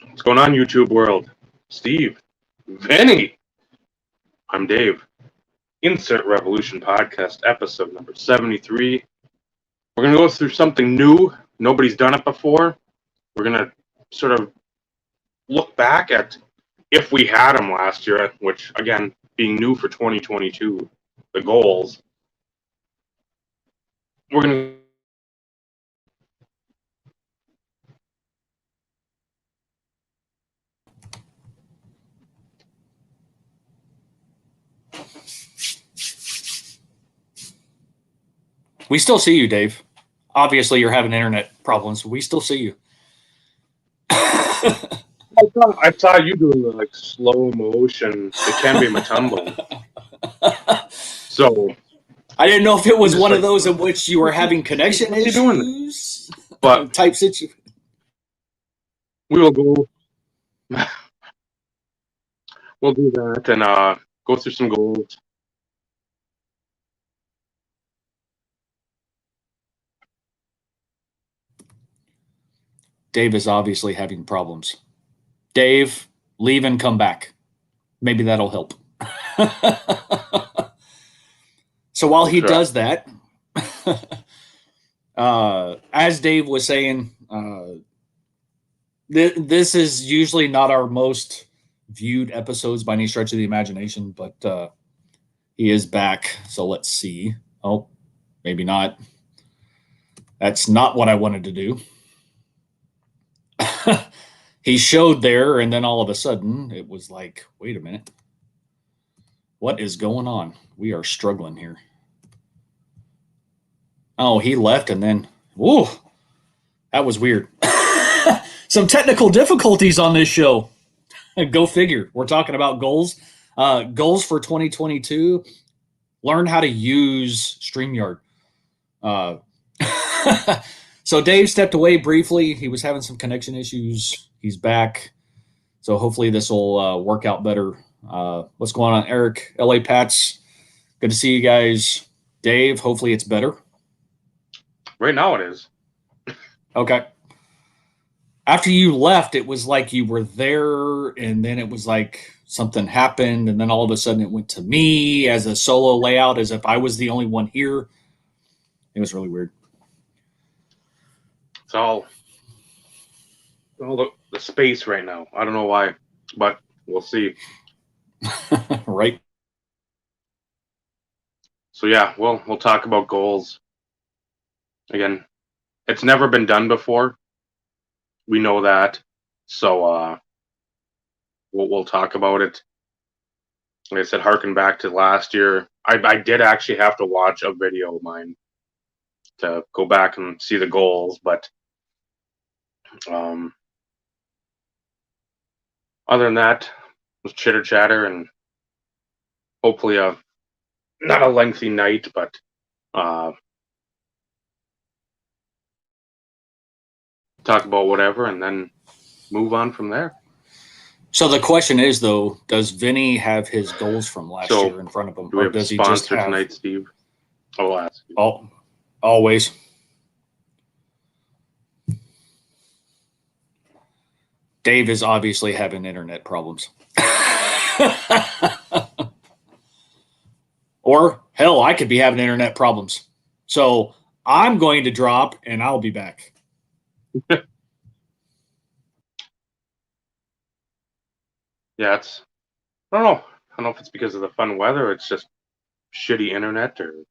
What's going on, YouTube world? Steve, Vinny, I'm Dave. Insert Revolution Podcast, episode number 73. We're going to go through something new. Nobody's done it before. We're going to sort of look back at if we had them last year, which, again, being new for 2022, the goals. We're going to We still see you, Dave. Obviously, you're having internet problems. We still see you. I saw you doing the slow motion Dikembe Mutombo. So I didn't know if it was one of those in which you were having connection issues. Doing? But type situation. We will go. We'll do that and go through some goals. Dave is obviously having problems. Dave, leave and come back. Maybe that'll help. So while he does that, as Dave was saying, this is usually not our most viewed episodes by any stretch of the imagination, but he is back. So let's see. Oh, maybe not. That's not what I wanted to do. He showed there, and then all of a sudden, it was like, wait a minute. What is going on? We are struggling here. Oh, he left, and then, whoa, that was weird. Some technical difficulties on this show. Go figure. We're talking about goals. Goals for 2022. Learn how to use StreamYard. So Dave stepped away briefly. He was having some connection issues. He's back. So hopefully this will work out better. What's going on, Eric? LA Pats. Good to see you guys. Dave, hopefully it's better. Right now it is. Okay. After you left, it was like you were there, and then it was like something happened, and then all of a sudden it went to me as a solo layout, as if I was the only one here. It was really weird. It's all the space right now. I don't know why, but we'll see. Right. So yeah, we'll talk about goals. Again, it's never been done before. We know that. So we'll talk about it. Like I said, harken back to last year. I did actually have to watch a video of mine to go back and see the goals, but other than that, it was chitter chatter and hopefully not a lengthy night, but talk about whatever and then move on from there. So the question is, though, does Vinny have his goals from last year in front of him, or does he just have tonight, Steve? I'll ask you. Oh, always. Dave is obviously having internet problems. Or, hell, I could be having internet problems. So I'm going to drop, and I'll be back. Yeah, I don't know. I don't know if it's because of the fun weather or it's just shitty internet or what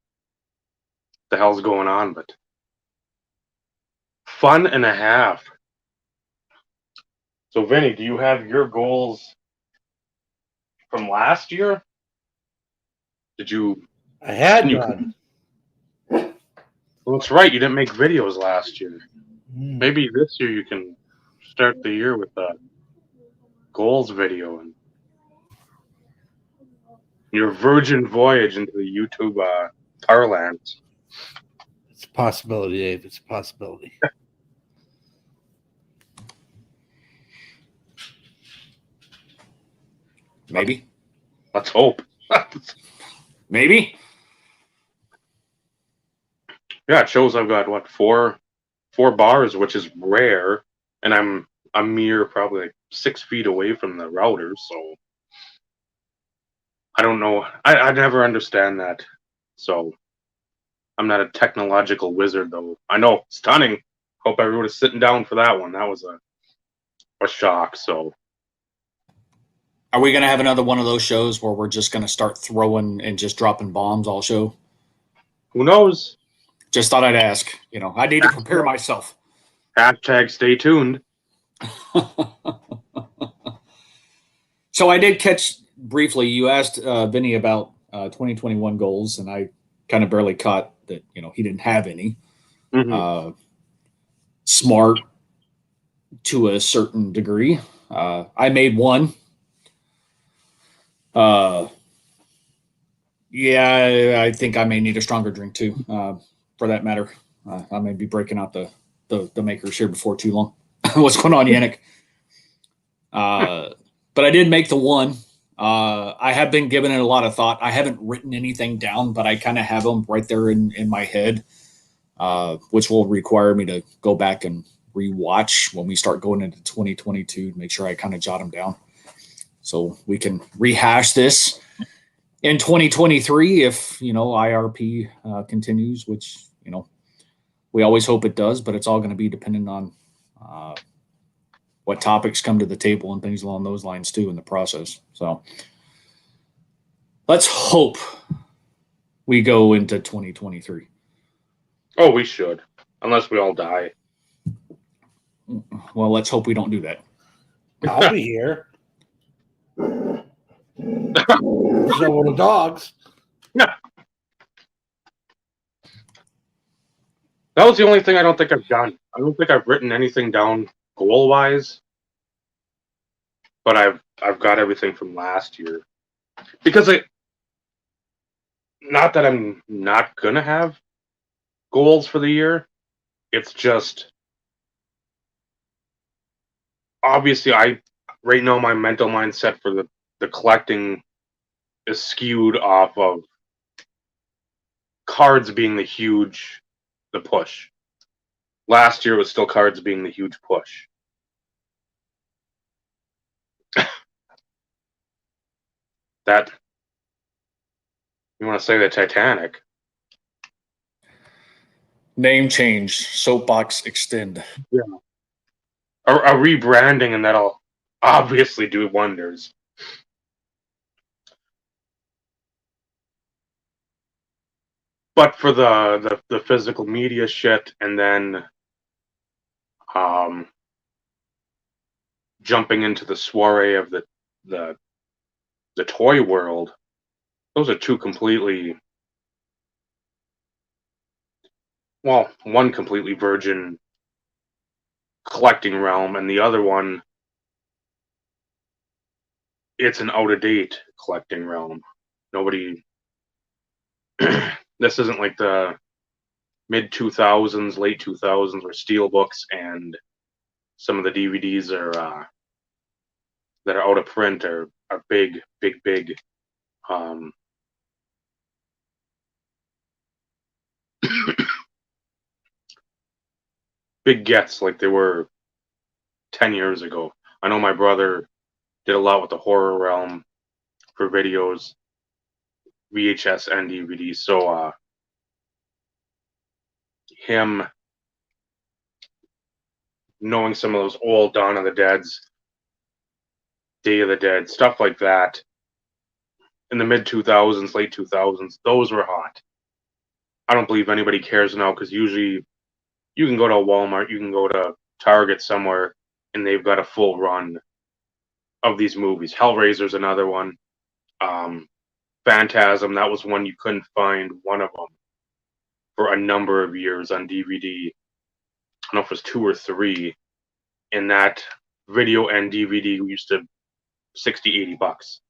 the hell's going on, but fun and a half. So, Vinny, do you have your goals from last year? Did you? I had none. Well, that's right. You didn't make videos last year. Maybe this year you can start the year with a goals video and your virgin voyage into the YouTube parlance. It's a possibility, Dave. It's a possibility. Maybe. Let's hope. Maybe. Yeah, it shows I've got, what, four 4 bars, which is rare, and I'm a mere probably like 6 feet away from the router, so I don't know. I never understand that. So I'm not a technological wizard, though. I know, stunning. Hope everyone is sitting down for that one. That was a shock. So Are we going to have another one of those shows where we're just going to start throwing and just dropping bombs all show? who knows? Just thought I'd ask. You know, I need to prepare myself. Hashtag stay tuned. So I did catch briefly. You asked Vinny about 2021 goals, and I kind of barely caught that. You know, he didn't have any. Mhm. Smart to a certain degree. I made one. Yeah, I think I may need a stronger drink too, for that matter. I may be breaking out the makers here before too long. What's going on, Yannick? But I did make the one. I have been giving it a lot of thought. I haven't written anything down, but I kind of have them right there in my head, which will require me to go back and rewatch when we start going into 2022 to make sure I kind of jot them down. So we can rehash this in 2023 if, you know, IRP continues, which, you know, we always hope it does, but it's all going to be dependent on what topics come to the table and things along those lines too in the process. So let's hope we go into 2023. Oh, we should, unless we all die. Well, let's hope we don't do that. I'll be here. So will the dogs. Yeah. That was the only thing I don't think I've done. I don't think I've written anything down goal wise, but I've got everything from last year because not that I'm not gonna have goals for the year. It's just obviously right now my mental mindset for the collecting is skewed off of cards being the push. Last year was still cards being the huge push. That you want to say the Titanic? Name change, soapbox extend. Yeah. A rebranding, and that'll obviously do wonders. But for the physical media shit, and then jumping into the soiree of the toy world, those are two completely, well, one completely virgin collecting realm, and the other one, it's an out-of-date collecting realm. Nobody this isn't like the mid 2000s, late 2000s, where steelbooks and some of the DVDs are that are out of print are big big gets like they were 10 years ago. I know my brother did a lot with the horror realm for videos, VHS and DVD. So him knowing some of those old Dawn of the Dead's, Day of the Dead, stuff like that in the mid 2000s, late 2000s, those were hot. I don't believe anybody cares now because usually you can go to a Walmart, you can go to Target somewhere, and they've got a full run of these movies. Hellraiser's another one. Phantasm, that was one you couldn't find one of them for a number of years on DVD. I don't know if it was 2 or 3. And that video and DVD used to $60, $80.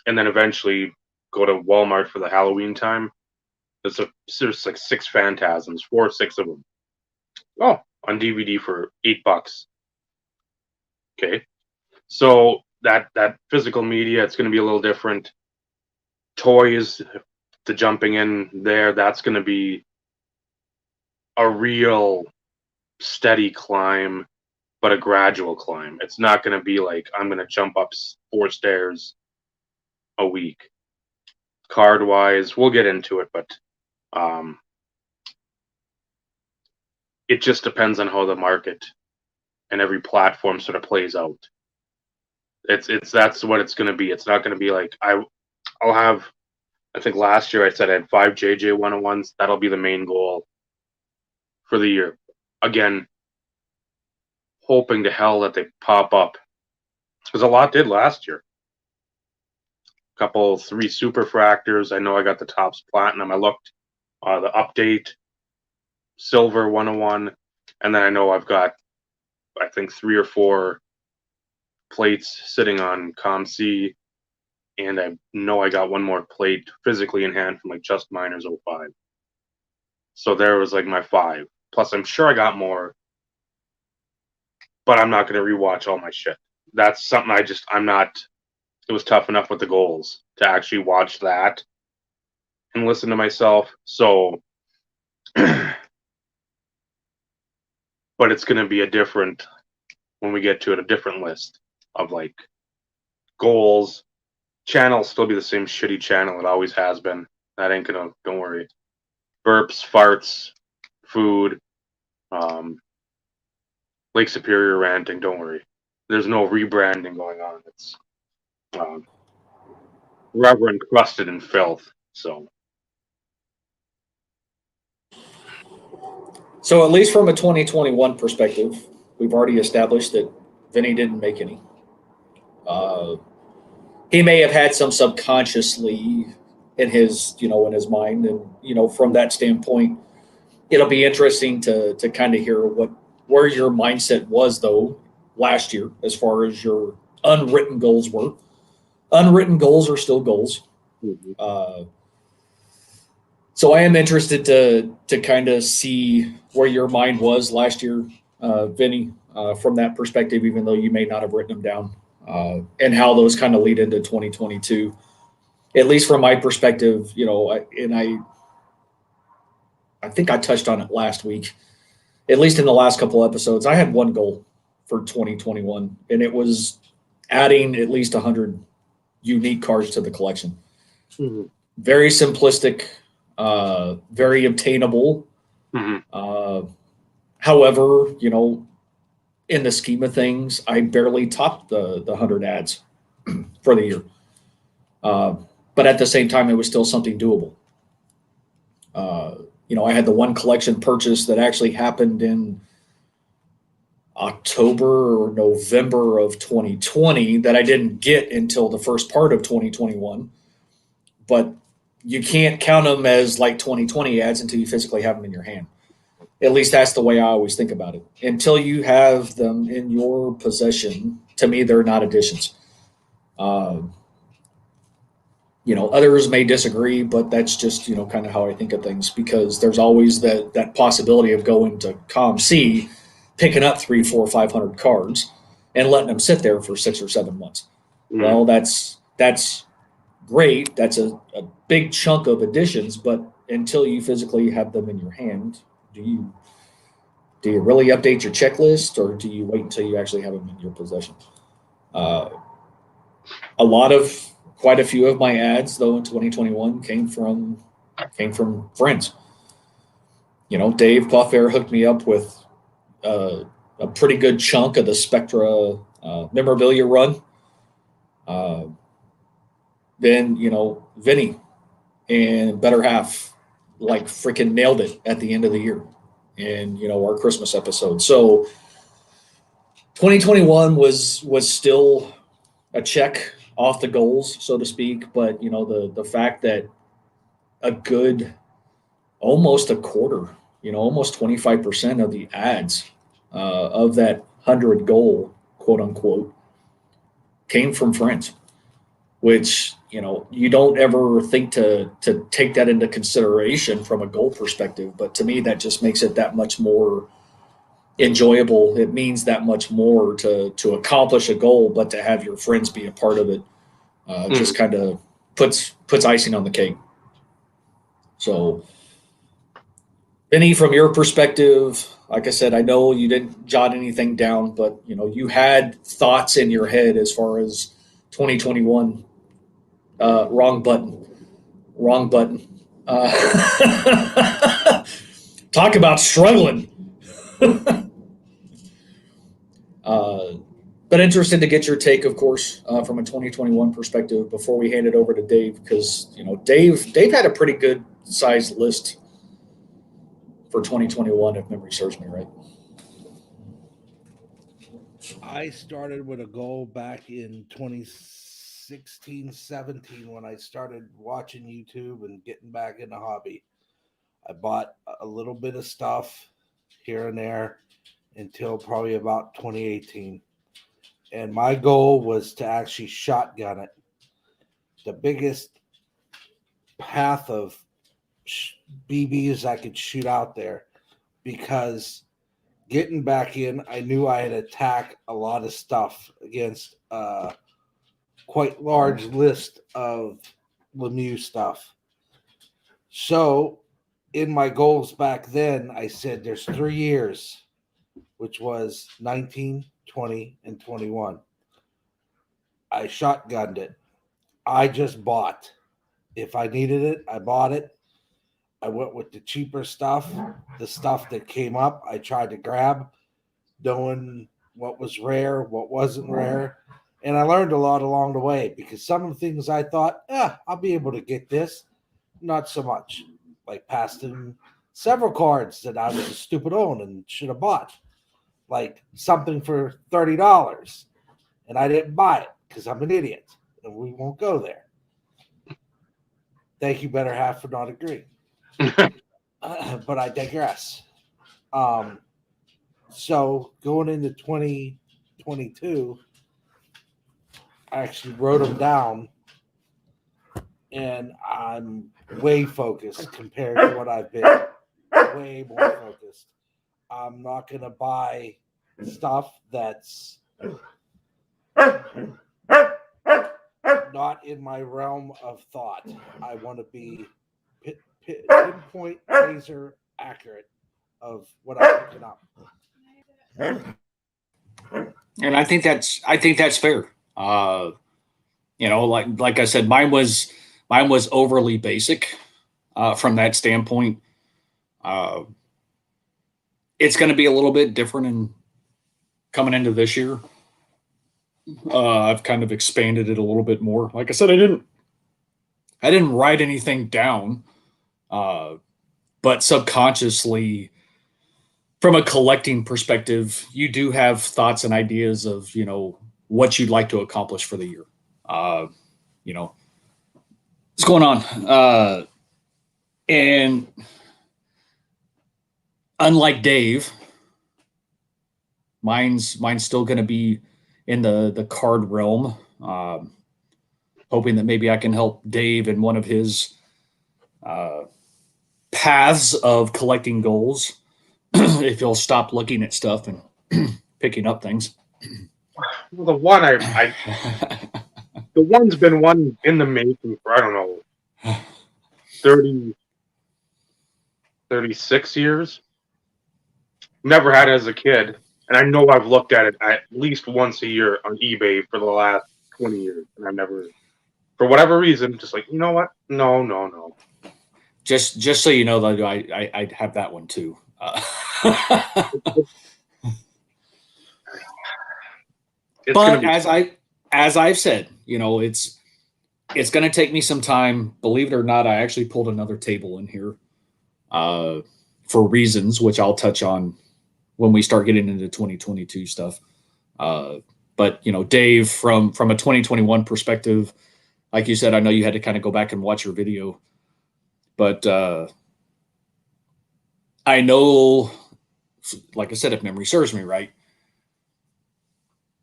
And then eventually go to Walmart for the Halloween time. There's like 6 Phantasms, 4 or 6 of them. Oh, on DVD for $8. Okay. So that physical media, it's going to be a little different. Toys, the jumping in there, that's going to be a real steady climb, but a gradual climb. It's not going to be like I'm going to jump up 4 stairs a week. Card wise, we'll get into it, but it just depends on how the market and every platform sort of plays out. That's what it's going to be. It's not going to be like I'll have. I think last year I said I had 5 JJ 101s. That'll be the main goal for the year. Again, hoping to hell that they pop up, because a lot did last year. Couple 3 super fractors. I know I got the Topps Platinum. I looked the update silver 101, and then I know I've got I think 3 or 4 plates sitting on ComC, and I know I got one more plate physically in hand from like Just Miners 05. So there was like my 5. Plus I'm sure I got more, but I'm not going to rewatch all my shit. That's something I'm not. It was tough enough with the goals to actually watch that and listen to myself. So, but it's going to be a different, when we get to it, a different list of like goals. Channel still be the same shitty channel it always has been. That ain't gonna, don't worry. Burps, farts, food, Lake Superior ranting, don't worry. There's no rebranding going on. It's Reverend crusted in filth. So So at least from a 2021 perspective, we've already established that Vinny didn't make any. He may have had some subconsciously in his mind, and from that standpoint, it'll be interesting to kind of hear where your mindset was though last year as far as your unwritten goals were. Unwritten goals are still goals. So I am interested to kind of see where your mind was last year, Vinny, from that perspective, even though you may not have written them down, and how those kind of lead into 2022. At least from my perspective, I think I touched on it last week. At least in the last couple episodes, I had one goal for 2021, and it was adding at least 100 unique cards to the collection. mm-hmm. Very simplistic, very obtainable. Mm-hmm. However, in the scheme of things, I barely topped the 100 ads for the year. But at the same time, it was still something doable. I had the one collection purchase that actually happened in October or November of 2020 that I didn't get until the first part of 2021. But you can't count them as like 2020 ads until you physically have them in your hand. At least that's the way I always think about it. Until you have them in your possession, to me, they're not additions. Others may disagree, but that's just, kind of how I think of things, because there's always that possibility of going to ComC, picking up 300, 400, 500 cards and letting them sit there for 6 or 7 months. Mm-hmm. Well, that's great. That's a big chunk of additions, but until you physically have them in your hand, do you really update your checklist, or do you wait until you actually have them in your possession? Quite a few of my ads, though, in 2021 came from friends. Dave Puffair hooked me up with a pretty good chunk of the Spectra memorabilia run. Then, Vinny and Better Half like freaking nailed it at the end of the year and, our Christmas episode. So 2021 was still a check off the goals, so to speak. But, the fact that a good, almost a quarter, almost 25% of the ads of that 100 goal, quote unquote, came from friends, which, you don't ever think to take that into consideration from a goal perspective. But to me, that just makes it that much more enjoyable. It means that much more to accomplish a goal, but to have your friends be a part of it just kind of puts icing on the cake. So, Vinny, from your perspective, Like I said, I know you didn't jot anything down, but you had thoughts in your head as far as 2021. Wrong button. Wrong button. Talk about struggling. But interested to get your take, of course, from a 2021 perspective before we hand it over to Dave, because Dave had a pretty good sized list for 2021, if memory serves me right. I started with a goal back in 2016, 17 when I started watching YouTube and getting back in the hobby. I bought a little bit of stuff here and there until probably about 2018. And my goal was to actually shotgun it. The biggest path of BBs I could shoot out there, because getting back in, I knew I had to attack a lot of stuff against a quite large list of Lemieux stuff. So in my goals back then, I said there's 3 years, which was 19, 20, and 21. I shotgunned it. I just bought. If I needed it, I bought it. I went with the cheaper stuff, the stuff that came up. I tried to grab, knowing what was rare, what wasn't rare. And I learned a lot along the way, because some of the things I thought, I'll be able to get this. Not so much. Like passed in several cards that I was a stupid own and should have bought. Like something for $30. And I didn't buy it because I'm an idiot. And we won't go there. Thank you, better half, for not agreeing. But I digress. So going into 2022, I actually wrote them down, and I'm way focused compared to what I've been. Way more focused. I'm not going to buy stuff that's not in my realm of thought. I want to be pinpoint, laser accurate of what I'm picking up. And I think that's fair. Like I said, mine was overly basic from that standpoint. It's going to be a little bit different in coming into this year. I've kind of expanded it a little bit more. Like I said, I didn't write anything down, but subconsciously, from a collecting perspective, you do have thoughts and ideas of, what you'd like to accomplish for the year. What's going on? And unlike Dave, mine's still going to be in the card realm. Hoping that maybe I can help Dave in one of his paths of collecting goals. If he'll stop looking at stuff and picking up things. Well, the one the one's been one in the making for, I don't know, 36 years. Never had it as a kid. And I know I've looked at it at least once a year on eBay for the last 20 years. And I've never, for whatever reason, just like, you know what? No. Just so you know, though, I have that one too. But as I've said, it's going to take me some time. Believe it or not, I actually pulled another table in here for reasons which I'll touch on when we start getting into 2022 stuff. But Dave, from a 2021 perspective, like you said, I know you had to kind of go back and watch your video, but I know, like I said, if memory serves me right,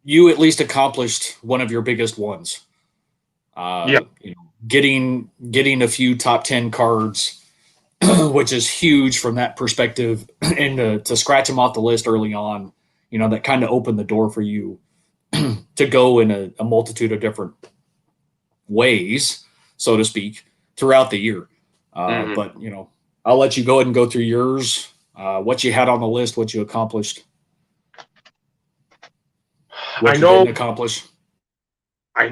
you at least accomplished one of your biggest ones. Getting a few top 10 cards, which is huge from that perspective, and to scratch them off the list early on, that kind of opened the door for you to go in a multitude of different ways, so to speak, throughout the year. But I'll let you go ahead and go through yours. what you had on the list, what you accomplished, I what you know, didn't accomplish. I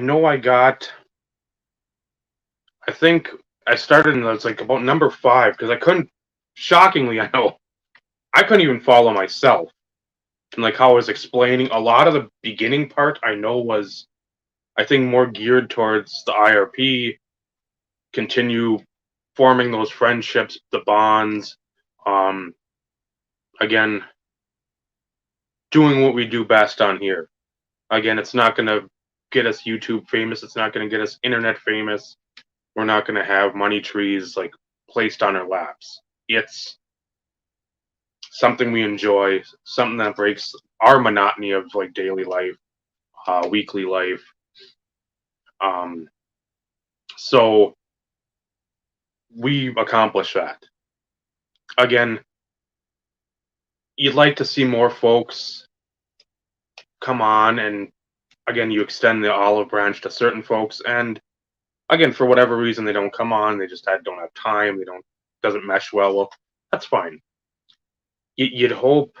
think I started in it's like about number 5 because I couldn't. Shockingly, I know I couldn't even follow myself. And like how I was explaining, a lot of the beginning part I know was, I think, more geared towards the IRP, continue forming those friendships, the bonds. Again, doing what we do best on here. Again, it's not going to get us YouTube famous. It's not going to get us internet famous. We're not going to have money trees like placed on our laps. It's something we enjoy, something that breaks our monotony of like daily life, weekly life. So we accomplish that. Again, you'd like to see more folks come on, and again, you extend the olive branch to certain folks, and again, for whatever reason, they don't come on. They just don't have time. They don't doesn't mesh well. Well, that's fine. You'd hope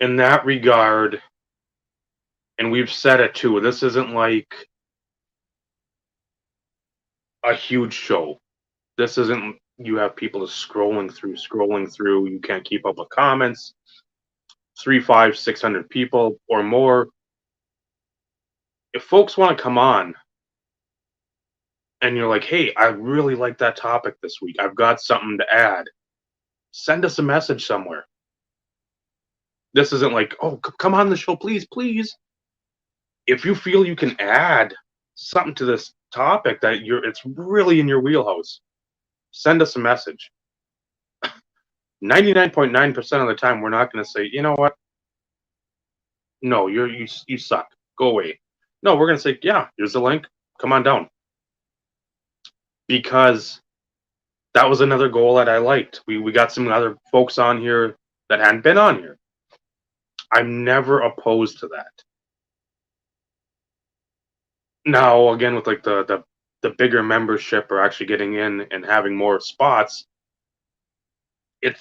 in that regard, and we've said it too. This isn't like a huge show. This isn't you have people just scrolling through. You can't keep up with comments. 3, 5, 600 people or more. If folks want to come on and you're like, hey, I really like that topic this week, I've got something to add, send us a message somewhere. This isn't like, oh, come on the show, please, please. If you feel you can add something to this topic that it's really in your wheelhouse, send us a message. 99.9% of the time, we're not going to say, you know what? No, you suck. Go away. No, we're going to say, yeah, here's the link. Come on down. Because that was another goal that I liked. We got some other folks on here that hadn't been on here. I'm never opposed to that. Now, again, with like the bigger membership or actually getting in and having more spots,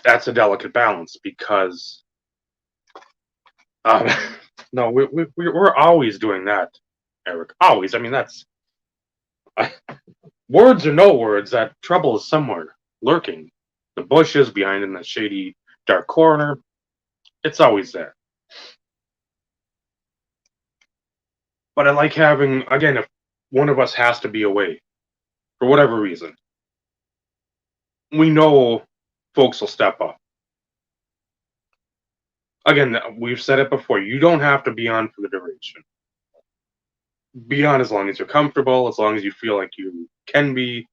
that's a delicate balance because no, we're always doing that, Eric. Always. I mean, that's words or no words. That trouble is somewhere lurking. The bushes behind in the shady, dark corner. It's always there. But I like having, again, if one of us has to be away for whatever reason, we know folks will step up. Again, we've said it before. You don't have to be on for the duration. Be on as long as you're comfortable, as long as you feel like you can be,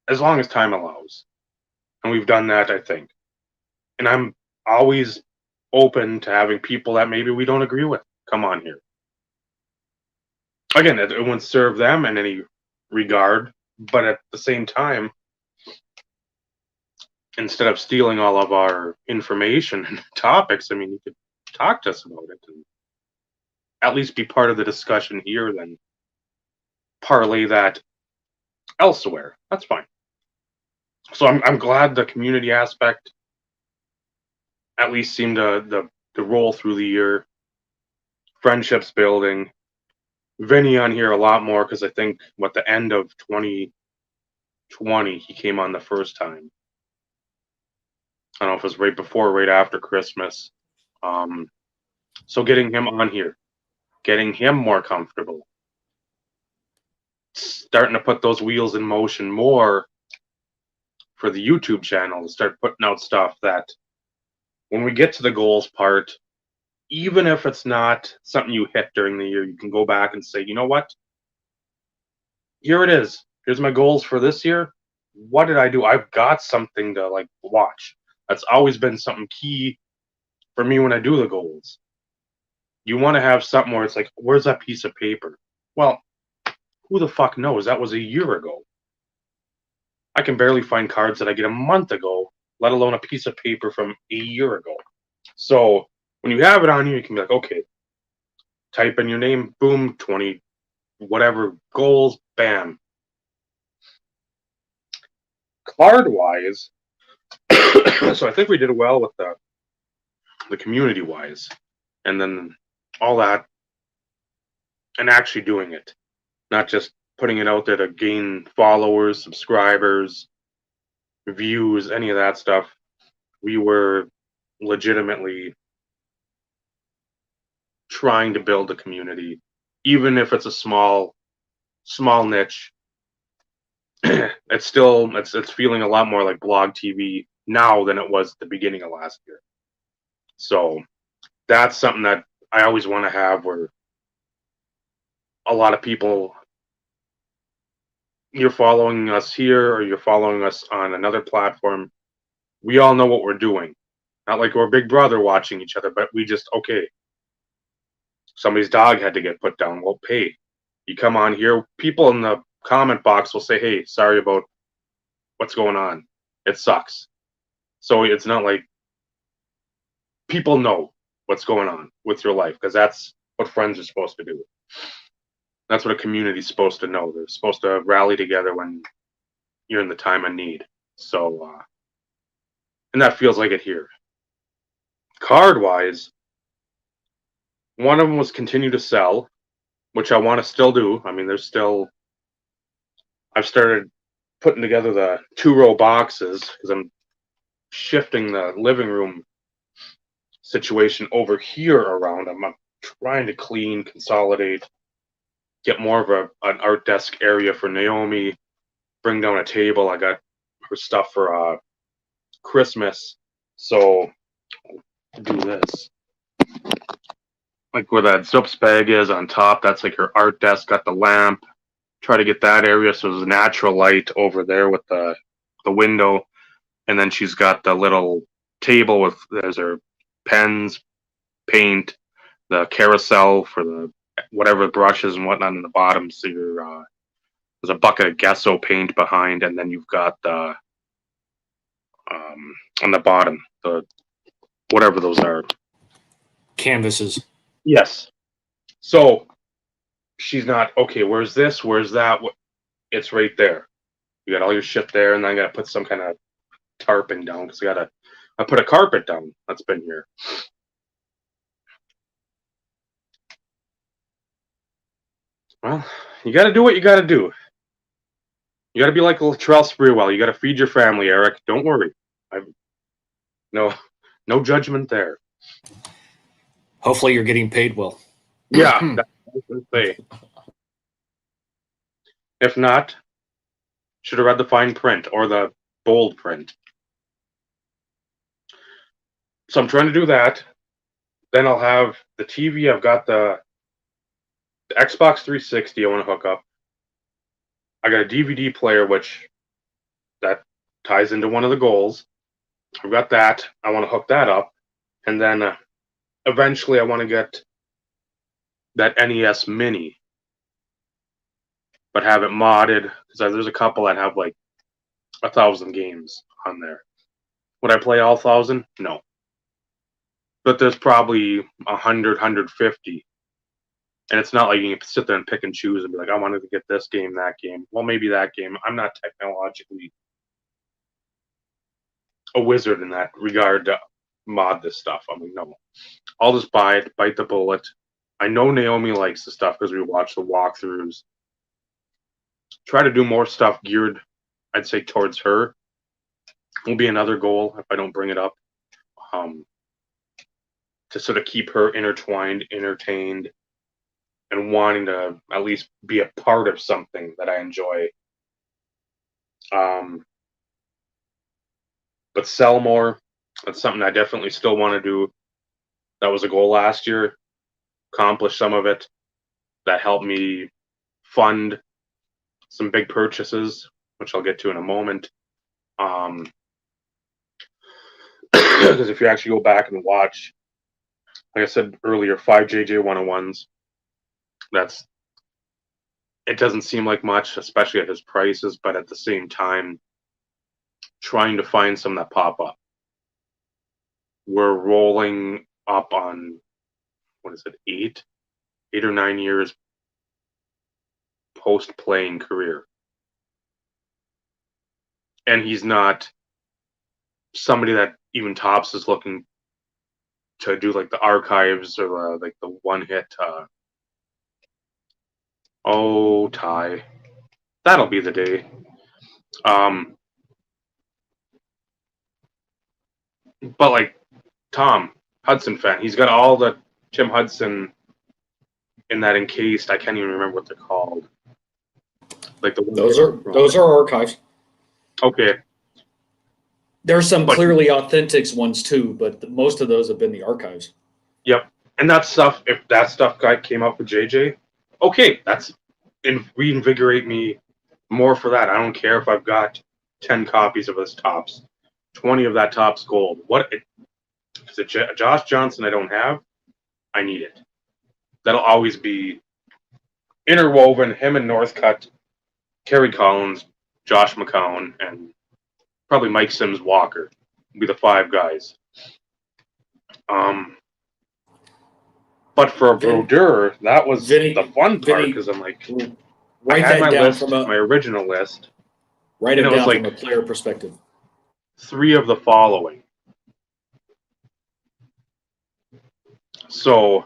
as long as time allows. And we've done that, I think. And I'm always open to having people that maybe we don't agree with come on here. Again, it wouldn't serve them in any regard, but at the same time, instead of stealing all of our information and topics, I mean, you could talk to us about it and at least be part of the discussion here, then parlay that elsewhere. That's fine. So I'm glad the community aspect at least seemed to roll through the year. Friendships building. Vinny on here a lot more because I think the end of 2020 he came on the first time. I don't know if it was right before or right after Christmas. So getting him on here, getting him more comfortable, starting to put those wheels in motion more for the YouTube channel to start putting out stuff that when we get to the goals part, even if it's not something you hit during the year, you can go back and say, you know what? Here it is. Here's my goals for this year. What did I do? I've got something to like watch. That's always been something key for me when I do the goals. You want to have something where it's like, where's that piece of paper? Well, who the fuck knows? That was a year ago. I can barely find cards that I get a month ago, let alone a piece of paper from a year ago. So when you have it on you, you can be like, okay, type in your name, boom, 20, whatever goals, bam. Card-wise, So I think we did well with the community wise, and then all that, and actually doing it, not just putting it out there to gain followers, subscribers, views, any of that stuff. We were legitimately trying to build a community, even if it's a small niche. It's feeling a lot more like blog TV now than it was at the beginning of last year. So that's something that I always want to have, where a lot of people, you're following us here or you're following us on another platform, we all know what we're doing. Not like we're Big Brother watching each other, but we just, okay, somebody's dog had to get put down. Well, hey, you come on here, people in the comment box will say, hey, sorry about what's going on. It sucks. So it's not like people know what's going on with your life, because that's what friends are supposed to do. That's what a community's supposed to know. They're supposed to rally together when you're in the time of need. So, and that feels like it here. Card wise, one of them was continue to sell, which I want to still do. I mean, I've started putting together the 2-row boxes because I'm shifting the living room situation over here around. I'm trying to clean, consolidate, get more of an art desk area for Naomi, bring down a table. I got her stuff for Christmas, so I'll do this. Like where that Zups bag is on top, that's like her art desk, got the lamp. Try to get that area so there's natural light over there with the window. And then she's got the little table with, there's her pens, paint, the carousel for the whatever brushes and whatnot in the bottom. So there's a bucket of gesso paint behind, and then you've got the on the bottom, the whatever those are, Canvases. yes. So she's not, okay, where's this, where's that? It's right there. You got all your shit there, and then I gotta put some kind of tarping down because I put a carpet down that's been here. Well, you gotta do what you gotta do. You gotta be like Latrell Sprewell. You gotta feed your family, Eric. Don't worry. No judgment there. Hopefully, you're getting paid well. Yeah, that's what I was gonna say. If not, should have read the fine print or the bold print. So I'm trying to do that. Then I'll have the TV. I've got the Xbox 360 I want to hook up. I got a DVD player, which that ties into one of the goals. I've got that. I want to hook that up. And then eventually I want to get that NES Mini, but have it modded, because there's a couple that have like 1,000 games on there. Would I play all 1,000? No. But there's probably 100, 150. And it's not like you can sit there and pick and choose and be like, I wanted to get this game, that game. Well, maybe that game. I'm not technologically a wizard in that regard to mod this stuff. I mean, no. I'll just buy it, bite the bullet. I know Naomi likes the stuff because we watch the walkthroughs. Try to do more stuff geared, I'd say, towards her. Will be another goal if I don't bring it up. To sort of keep her intertwined, entertained, and wanting to at least be a part of something that I enjoy. But sell more. That's something I definitely still want to do. That was a goal last year. Accomplish some of it. That helped me fund some big purchases, which I'll get to in a moment. Because if you actually go back and watch, like I said earlier, 5 JJ 101s, it doesn't seem like much, especially at his prices, but at the same time, trying to find some that pop up. We're rolling up on, what is it, 8 or 9 years post-playing career. And he's not somebody that even Topps is looking to do like the archives or like the one hit. Ty, that'll be the day. But like Tom Hudson fan, he's got all the Tim Hudson in that encased. I can't even remember what they're called. Like the those are archives. Okay. There's some clearly authentic ones too, but most of those have been the archives. Yep. And that stuff, if that stuff came up with JJ, okay, that's reinvigorate me more for that. I don't care if I've got 10 copies of his Topps, 20 of that Topps gold. If it's a Josh Johnson I don't have, I need it. That'll always be interwoven, him and Northcutt, Kerry Collins, Josh McCown, and probably Mike Sims Walker will be the 5 guys. But for a Brodeur, that was the fun part because I'm like, I had my list, my original list. Write it down from a player perspective. 3 of the following. So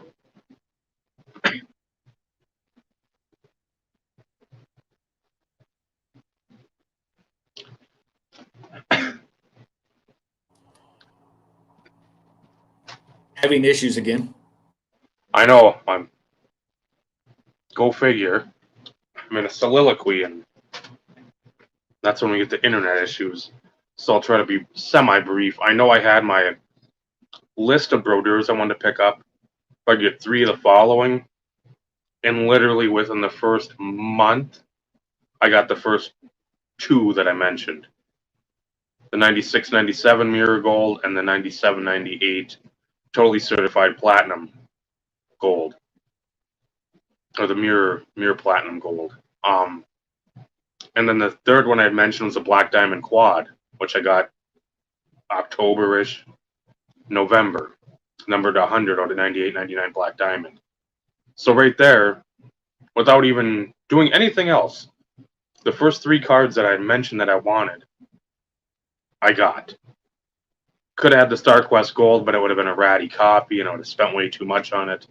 having issues again. I know. Go figure. I'm in a soliloquy, and that's when we get the internet issues. So I'll try to be semi-brief. I know I had my list of Brodeurs I wanted to pick up. If I get 3 of the following, and literally within the first month, I got the first 2 that I mentioned. The 96-97 Mirror Gold and the 97-98 Totally Certified Platinum Gold. Or the Mirror Platinum Gold. And then the third one I mentioned was the Black Diamond Quad, which I got October-ish, November, numbered 100 out of 98-99 Black Diamond. So right there, without even doing anything else, the first 3 cards that I mentioned that I wanted, I got. Could have had the StarQuest Gold, but it would have been a ratty copy, and I would have spent way too much on it.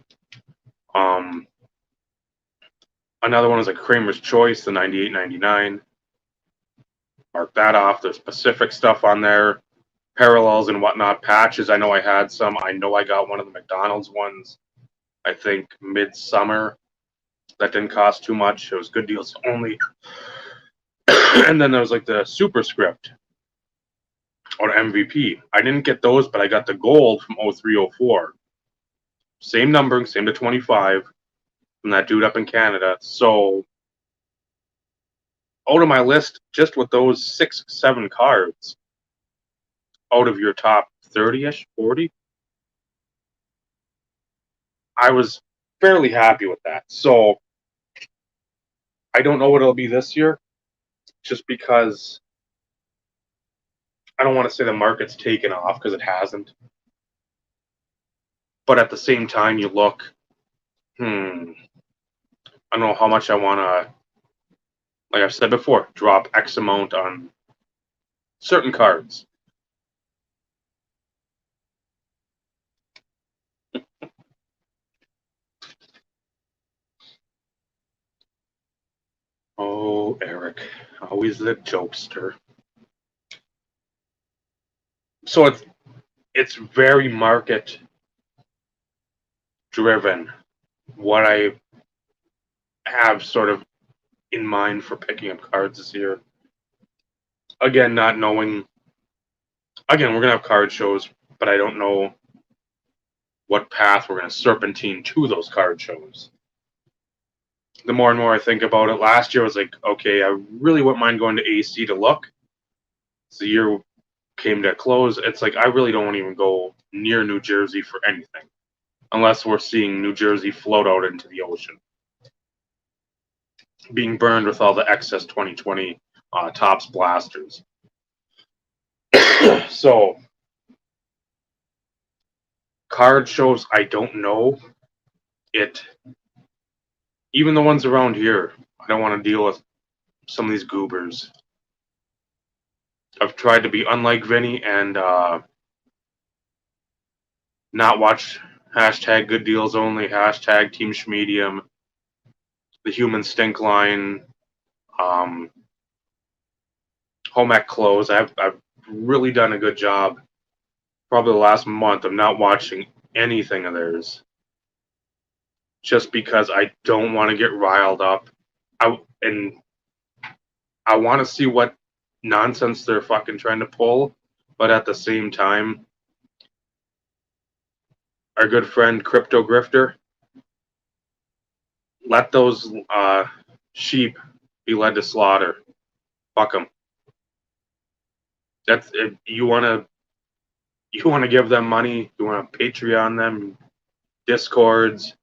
Another one was a Kramer's Choice, the 98-99. Mark that off. There's Pacific stuff on there, parallels and whatnot, patches. I know I had some. I know I got one of the McDonald's ones, I think midsummer. That didn't cost too much. It was good deals only. And then there was like the Superscript or MVP. I didn't get those, but I got the gold from 03-04. Same numbering, same to 25 from that dude up in Canada. So out of my list, just with those 6-7 cards, out of your top 30-ish, 40, I was fairly happy with that. So I don't know what it'll be this year, just because I don't want to say the market's taken off, because it hasn't. But at the same time, you look, I don't know how much I want to, like I've said before, drop X amount on certain cards. Oh, Eric, always the jokester. So it's very market driven, what I have sort of in mind for picking up cards this year. Again, not knowing. Again, we're gonna have card shows, but I don't know what path we're gonna serpentine to those card shows. The more and more I think about it, last year I was like, okay, I really wouldn't mind going to AC to look. So the year came to a close. It's like I really don't want to even go near New Jersey for anything, unless we're seeing New Jersey float out into the ocean, being burned with all the excess 2020 Topps blasters. So, card shows, I don't know. Even the ones around here, I don't want to deal with some of these goobers. I've tried to be unlike Vinny and not watch hashtag Good Deals Only, hashtag Team Schmedium, the Human Stink Line, Home Ec Close. I've really done a good job, probably the last month, of not watching anything of theirs, just because I don't want to get riled up. I want to see what nonsense they're fucking trying to pull, but at the same time, our good friend Crypto Grifter, let those sheep be led to slaughter. Fuck them. That's if you want to give them money. You want to Patreon them, Discords.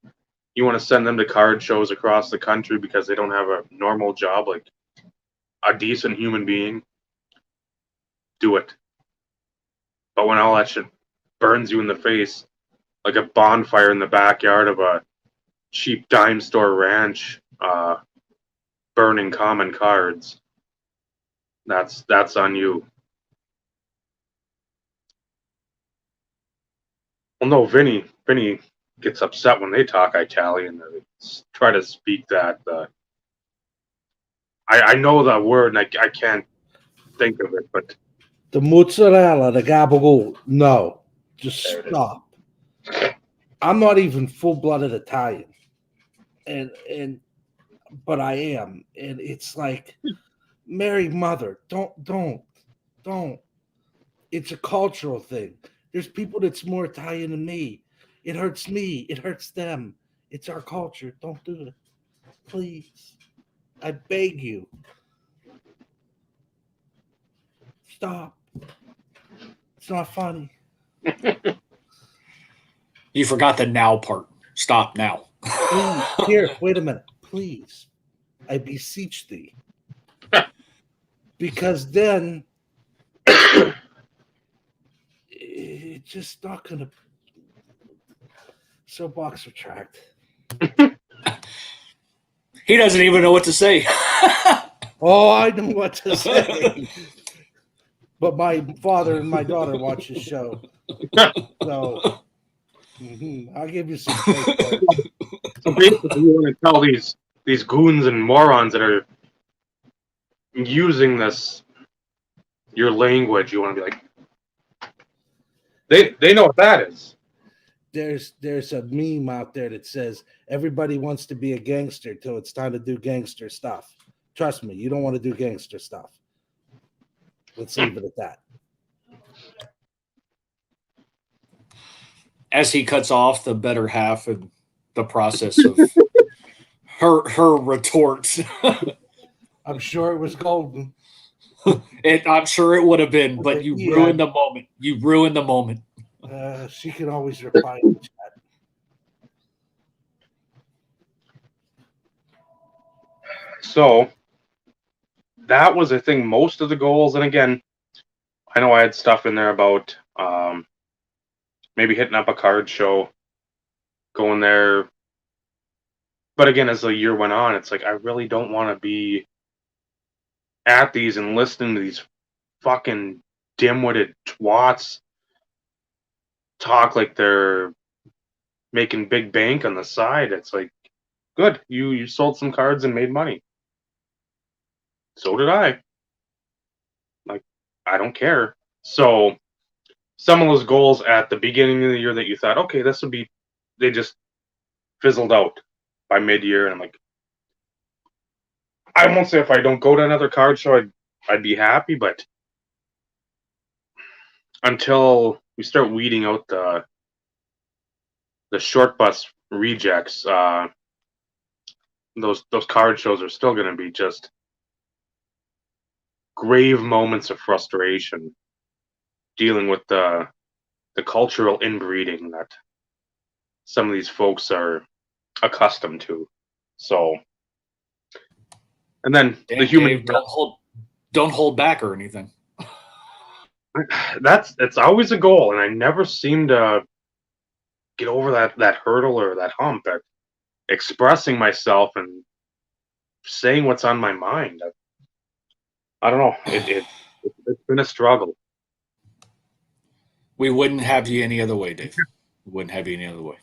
You want to send them to card shows across the country because they don't have a normal job like a decent human being. Do it. But when all that shit burns you in the face like a bonfire in the backyard of a cheap dime store ranch, burning common cards, that's on you. Well, no, Vinny gets upset when they talk Italian. They try to speak that. I know that word and I can't think of it, but The mozzarella, the gabagool. No, just stop. I'm not even full-blooded Italian, but I am, and it's like, Mary Mother, don't. It's a cultural thing. There's people that's more Italian than me. It hurts me. It hurts them. It's our culture. Don't do it, please. I beg you. Stop. It's not funny. You forgot the now part. Stop now. Please. Here, wait a minute. Please. I beseech thee. Because then it's just not going to. Soapbox retract. He doesn't even know what to say. Oh, I know what to say. But my father and my daughter watch this show. So I'll give you some credit. So basically, you want to tell these goons and morons that are using your language, you want to be like, they know what that is. There's a meme out there that says everybody wants to be a gangster till it's time to do gangster stuff. Trust me, you don't want to do gangster stuff. Let's leave it at that. As he cuts off the better half of the process of her retort. I'm sure it was golden. I'm sure it would have been, but you ruined the moment. You ruined the moment. She can always reply in chat. So that was, I think, most of the goals. And again, I know I had stuff in there about maybe hitting up a card show, going there. But again, as the year went on, it's like I really don't want to be at these and listening to these fucking dim-witted twats talk like they're making big bank on the side. It's like, good, you sold some cards and made money. So did I. Like, I don't care. So some of those goals at the beginning of the year that you thought, okay, this would be, they just fizzled out by mid-year, and I'm like, I won't say if I don't go to another card show, I'd be happy, but until we start weeding out the short bus rejects, those card shows are still going to be just grave moments of frustration dealing with the cultural inbreeding that some of these folks are accustomed to. So, and then the human Dave, don't hold back or anything. it's always a goal, and I never seem to get over that hurdle or that hump at expressing myself and saying what's on my mind. I don't know. It's been a struggle. We wouldn't have you any other way, Dave. We wouldn't have you any other way.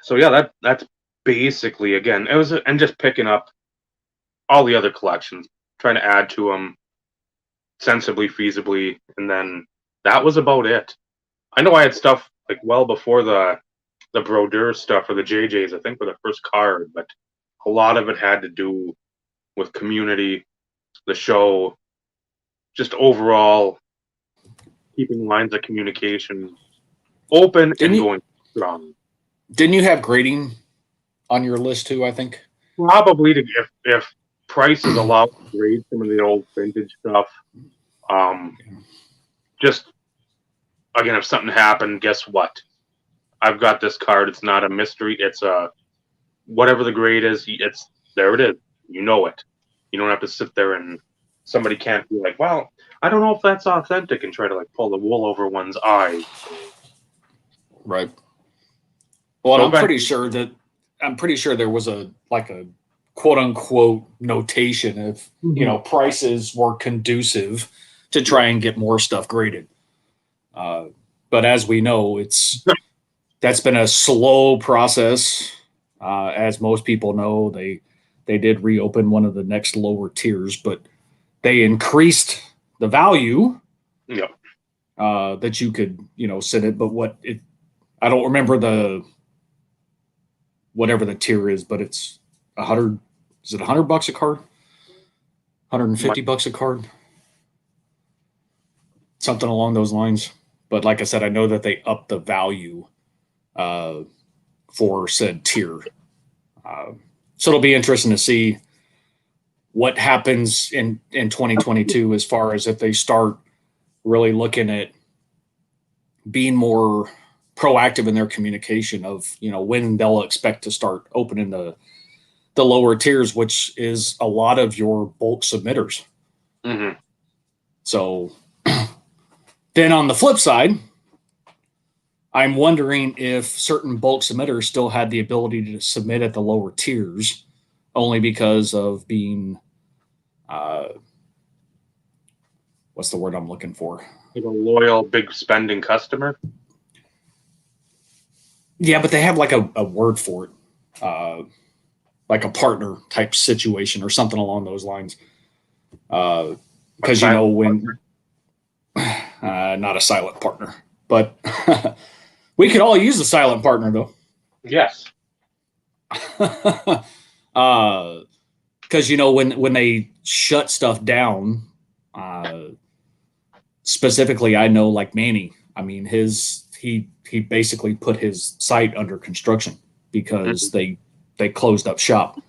So yeah, that's basically, again, it was, and just picking up all the other collections, trying to add to them sensibly, feasibly, and then that was about it. I know I had stuff like well before the Brodeur stuff or the JJs, I think, were the first card, but a lot of it had to do with community, the show, just overall keeping lines of communication open and going strong. Didn't you have grading on your list too, I think? Probably to, if prices allow to grade some of the old vintage stuff. Just again, if something happened, guess what? I've got this card. It's not a mystery. It's a whatever the grade is. It's there. It is. You know it. You don't have to sit there and somebody can't be like, well, I don't know if that's authentic, and try to like pull the wool over one's eyes. Right. Well, So I'm pretty sure there was a quote unquote notation if prices were conducive to try and get more stuff graded. But as we know, that's been a slow process. As most people know, they did reopen one of the next lower tiers, but they increased the value that you could send it. But I don't remember whatever the tier is, but it's 100. Is it $100 a card? $150 a card? Something along those lines. But like I said, I know that they upped the value for said tier. So it'll be interesting to see what happens in 2022 as far as if they start really looking at being more proactive in their communication of when they'll expect to start opening the lower tiers, which is a lot of your bulk submitters. Mm-hmm. So then on the flip side, I'm wondering if certain bulk submitters still had the ability to submit at the lower tiers only because of being what's the word I'm looking for? Like a loyal, big spending customer. Yeah, but they have like a word for it. Like a partner type situation or something along those lines. Because when not a silent partner, but we could all use a silent partner though. Yes. Because when they shut stuff down, specifically, I know like Manny. I mean, he basically put his site under construction because they closed up shop.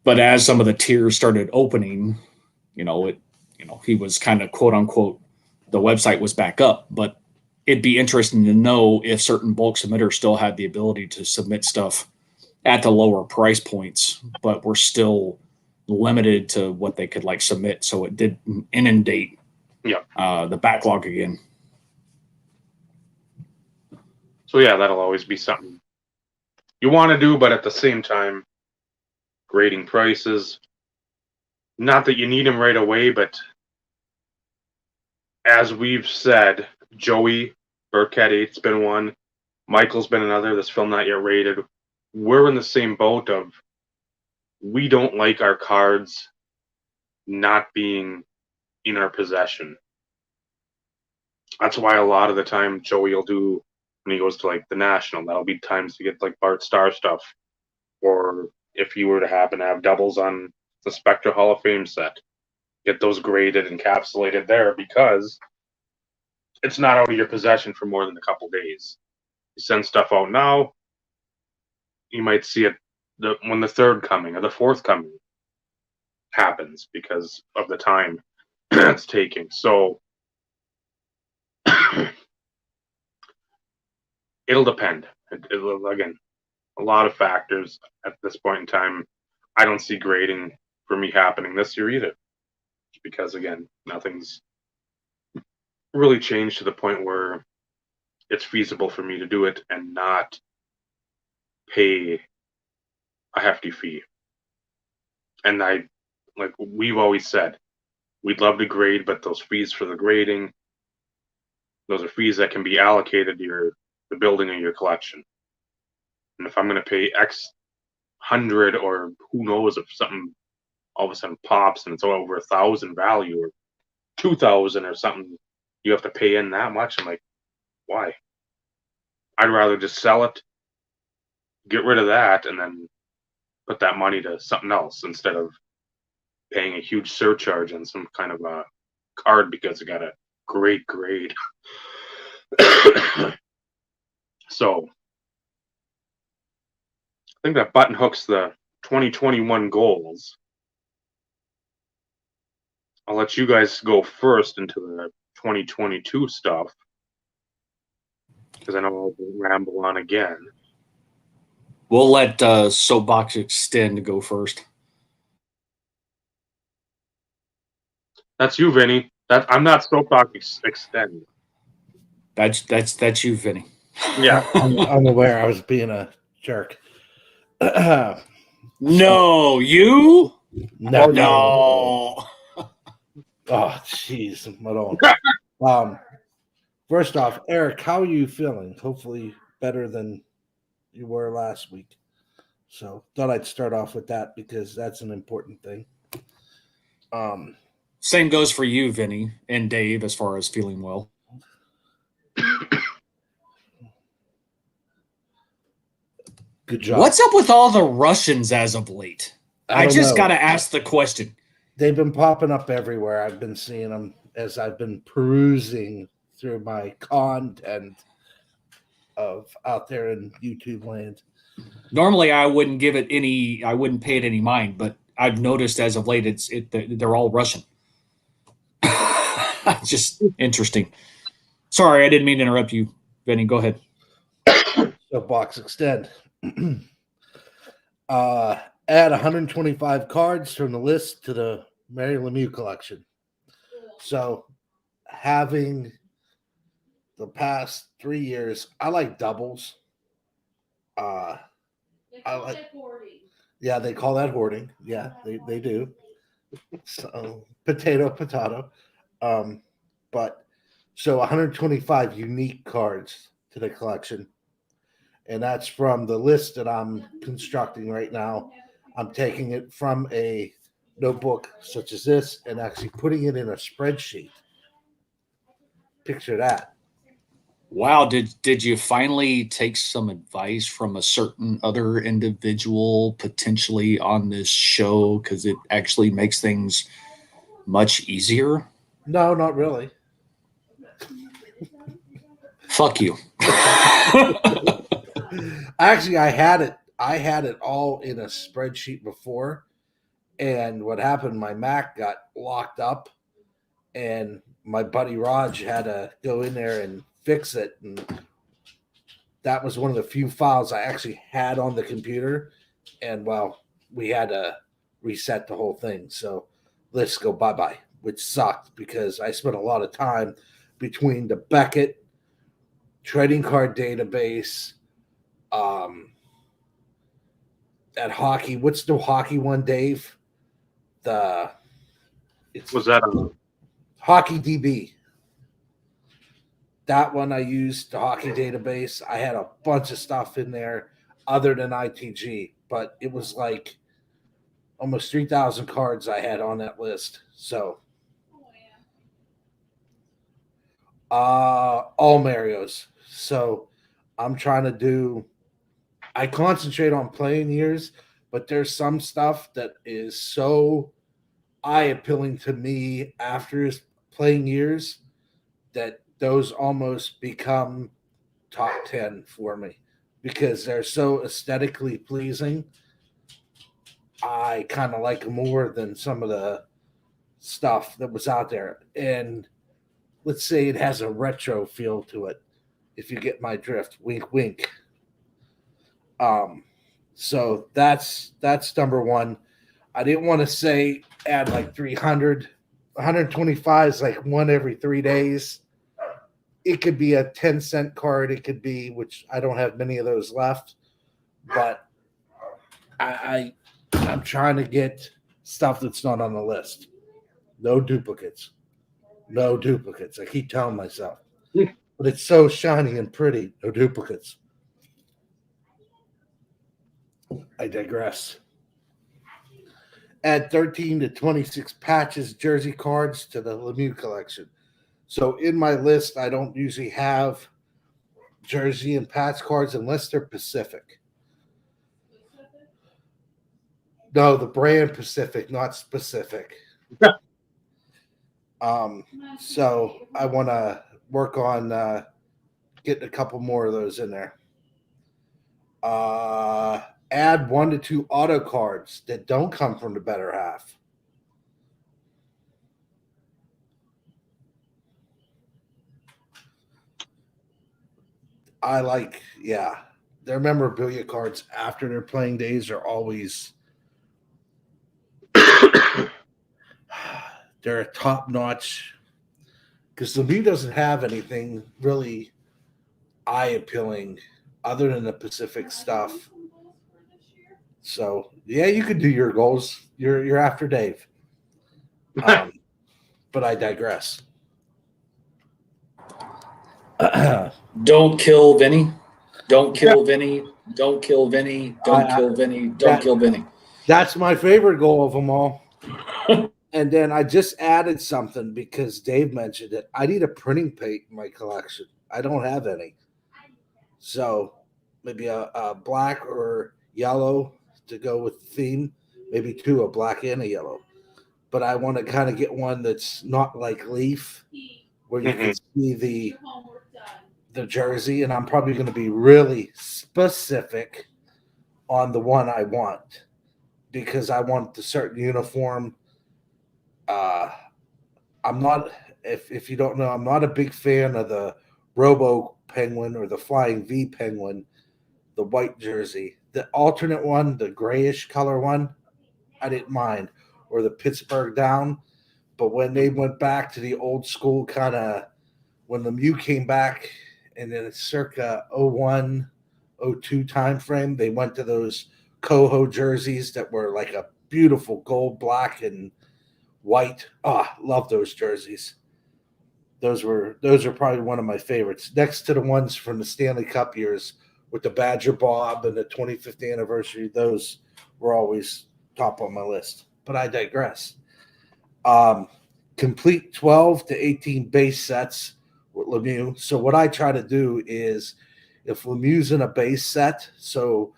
But as some of the tiers started opening, he was kind of quote unquote, the website was back up. But it'd be interesting to know if certain bulk submitters still had the ability to submit stuff at the lower price points, but were still limited to what they could like submit. So it did inundate the backlog again. So yeah, that'll always be something you want to do, but at the same time, grading prices. Not that you need them right away, but as we've said, Joey Burkhead 8's been one, Michael's been another. This film not yet rated. We're in the same boat of we don't like our cards not being in our possession. That's why a lot of the time Joey will do when he goes to like the National, that'll be times to get like Bart Starr stuff. Or if you were to happen to have doubles on the Spectre Hall of Fame set, get those graded and encapsulated there because it's not out of your possession for more than a couple days. You send stuff out now, you might see it when the third coming or the fourth coming happens because of the time it's taking. So it'll depend. It'll, again, a lot of factors at this point in time. I don't see grading for me happening this year either. Because again, nothing's really changed to the point where it's feasible for me to do it and not pay a hefty fee. And I like we've always said, we'd love to grade, but those fees for the grading, those are fees that can be allocated to the building of your collection. And if I'm going to pay X hundred, or who knows if something all of a sudden pops and it's over 1,000 value or 2,000 or something, you have to pay in that much. I'm like, why? I'd rather just sell it, get rid of that, and then put that money to something else instead of paying a huge surcharge on some kind of a card because it got a great grade. So I think that button hooks the 2021 goals. I'll let you guys go first into the 2022 stuff because I know I'll ramble on again. We'll let Soapbox Extend go first. That's you, Vinny. I'm not Soapbox Extend. That's you, Vinny. Yeah. I'm aware I was being a jerk. No, you? No. No. Oh, jeez, Malone. First off, Eric, how are you feeling? Hopefully better than you were last week. So thought I'd start off with that because that's an important thing. Same goes for you, Vinny, and Dave, as far as feeling well. Good job. What's up with all the Russians as of late? I just got to ask the question. They've been popping up everywhere. I've been seeing them as I've been perusing through my content of out there in YouTube land. Normally, I wouldn't pay it any mind, but I've noticed as of late, they're all Russian. Just interesting. Sorry, I didn't mean to interrupt you, Vinny. Go ahead. Soapbox Extend. Add 125 cards from the list to the Mary Lemieux collection. So, having the past 3 years, I like doubles. I like hoarding. Yeah, they call that hoarding. Yeah, they do. So potato. But so 125 unique cards to the collection. And that's from the list that I'm constructing right now. I'm taking it from a notebook such as this and actually putting it in a spreadsheet. Picture that. Wow, did you finally take some advice from a certain other individual potentially on this show because it actually makes things much easier? No, not really. Fuck you. Actually, I had it all in a spreadsheet before, and what happened, my Mac got locked up, and my buddy Raj had to go in there and fix it, and that was one of the few files I actually had on the computer, and well, we had to reset the whole thing, so let's go bye-bye, which sucked because I spent a lot of time between the Beckett trading card database, at hockey. What's the hockey one, Dave? Was that a Hockey DB? That one I used the hockey database. I had a bunch of stuff in there other than ITG, but it was like almost 3,000 cards I had on that list. So, all Marios. So, I'm trying to do. I concentrate on playing years, but there's some stuff that is so eye-appealing to me after his playing years that those almost become top 10 for me because they're so aesthetically pleasing. I kind of like them more than some of the stuff that was out there. And let's say it has a retro feel to it, if you get my drift. Wink, wink. So that's number one. I didn't want to say add like 300. 125 is like one every 3 days. It could be a 10-cent card. It could be, which I don't have many of those left, but I'm trying to get stuff that's not on the list. No duplicates. No duplicates. I keep telling myself. But it's so shiny and pretty. No duplicates. I digress. Add 13 to 26 patches, jersey cards to the Lemieux collection. So in my list, I don't usually have jersey and patch cards unless they're Pacific. No, the brand Pacific, not specific. So I want to work on getting a couple more of those in there. Add 1 to 2 auto cards that don't come from the better half. I like, yeah. Their memorabilia cards after their playing days are always they're a top notch because Lemieux doesn't have anything really eye appealing other than the Pacific stuff. So yeah, you could do your goals. You're after Dave. But I digress. Don't kill Vinny. Don't kill Vinny. Don't kill Vinny. Don't kill Vinny. Don't kill Vinny. That's my favorite goal of them all. And then I just added something because Dave mentioned it. I need a printing paint in my collection. I don't have any. So maybe a black or yellow to go with the theme. Maybe 2, a black and a yellow. But I want to kind of get one that's not like Leaf, where you can see the jersey. And I'm probably going to be really specific on the one I want because I want the certain uniform. I'm not, if you don't know, I'm not a big fan of the Robo Penguin or the Flying V Penguin, the white jersey. The alternate one, the grayish color one, I didn't mind, or the Pittsburgh down. But when they went back to the old school kind of, when Lemieux came back and then it's circa 01, 02 time frame, they went to those Coho jerseys that were like a beautiful gold, black, and white. Love those jerseys. Those are probably one of my favorites. Next to the ones from the Stanley Cup years with the Badger Bob and the 25th anniversary, those were always top on my list. But I digress. Complete 12 to 18 base sets with Lemieux. So what I try to do is if Lemieux's in a base set, so